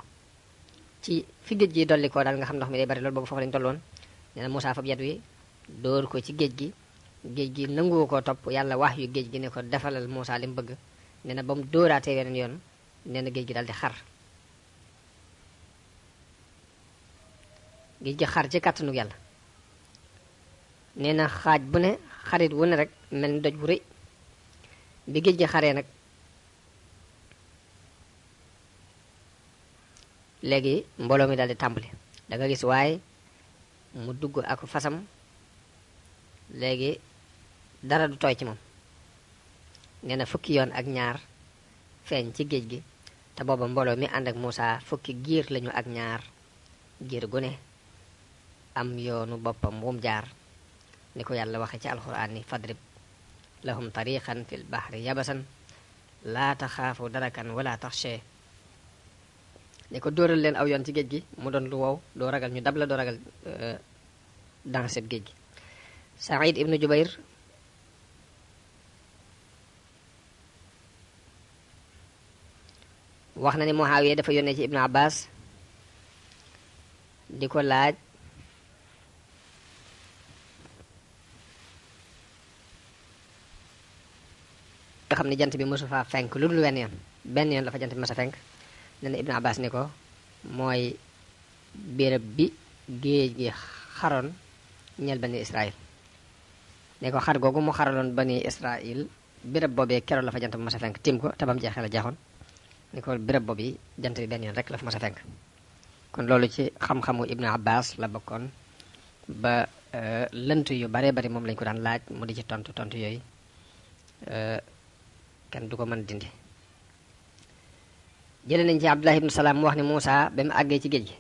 S1: ci fi géej gi dolli ko daal nga xam ndox mi day bari loolu boobu foofu lañu tolloon. nee na Musaa fab yat wi dóor ko ci géej gi nanguwu koo topp yàlla wax yu géej gi ne ko defalal Musaa li mu bëgg. nee na ba mu dóoraatee weneen yoon nee na géej gi daal di xar. géej gi xar ci kàttanu yàlla. nee na xaaj bu ne xarit wu ne rek mel ni doj bu rëy. bi géej gi xaree nag léegi mbooloo mi daal di tàmbali. da nga gis waaye mu dugg ak fasam léegi dara du tooy ci moom. nee na fukki yoon ak ñaar feeñ ci géej gi te booba mbooloo mi ànd ak Musaa fukki giir lañu ak ñaar. giir gu ne am yoonu boppam wum jaar ni ko yàlla waxe ci alxuraan ni fadrib lahum tariqan fil bahri yabasan laa taxaafu darakan wala taxshe. ni ko dóoral leen aw yoon ci géej gi mu doon lu wow doo ragal ñu dab la doo ragal danseb géej gi. Saïd ibnu Jubayr wax na ni Muawiya dafa yónnee ci Ibnu Abbas di ko laaj nga xam ne jant bi mosu faa fenk lu dul benn yoon la fa jant bi mos a fenk. nee na Ibnu Abbas ni ko mooy béréb bi géej gi xaroon ñeel bani Israil. ne ko xar googu mu xaraloon bani Israil béréb boobee keroog la fa jant bi mos a fenk tim ko te bam jeexee la jeexoon. ni ko béréb boobu jant bi benn yoon rek la fa mas a fenk. kon loolu ci xam-xamu Ibnu Abbas la bokkoon ba lënt yu bare bari moom lañ ko daan laaj mu di ci tontu yooyu kenn du ko mën dindi. jële nañ ci Abdullah ibnu Salaam mu wax ne Muusa ba mu àggee ci géej gi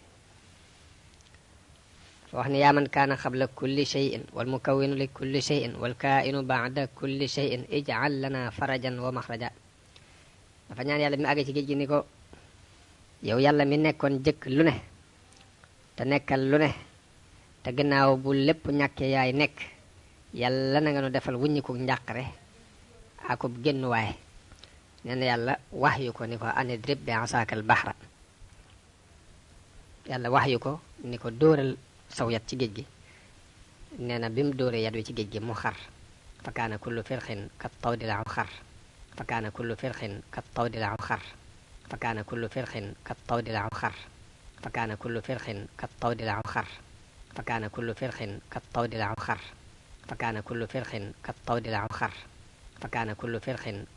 S1: wax ne yaa man kaana xabla kulli shay'in wal mukawwinu li kulli shay'in wal kaa'inu ba'da kulli shay'in ij'al lana farajan wa maxraja. dafa ñaan yàlla bi mu àggee ci géej gi ni ko yow yàlla mi nekkoon jëkk lu ne te nekkal lu ne te gannaaw bu lépp ñàkkee yaay nekk yàlla na nga nu defal wuññiku njàqare akub génnuwaay. nee na yàlla wax yu ko ni ko anidrib bi asaakal bahra, yàlla wax yu ko ni ko dóoral saw yat ci géej gi. nee na bi mu dóoree yat wi ci géej gi mu xar fa kaana kullu firqin kat tawdi la xar fa kaana kullu firqin kat tawdi la xar fa kaana kullu firqin kat tawdi la xar fa kaana kullu firqin kat tawdi la xar fa kaana kullu firqin kat tawdi la xar fa kaana kullu firqin kat tawdi la xar fa kaana kullu firqin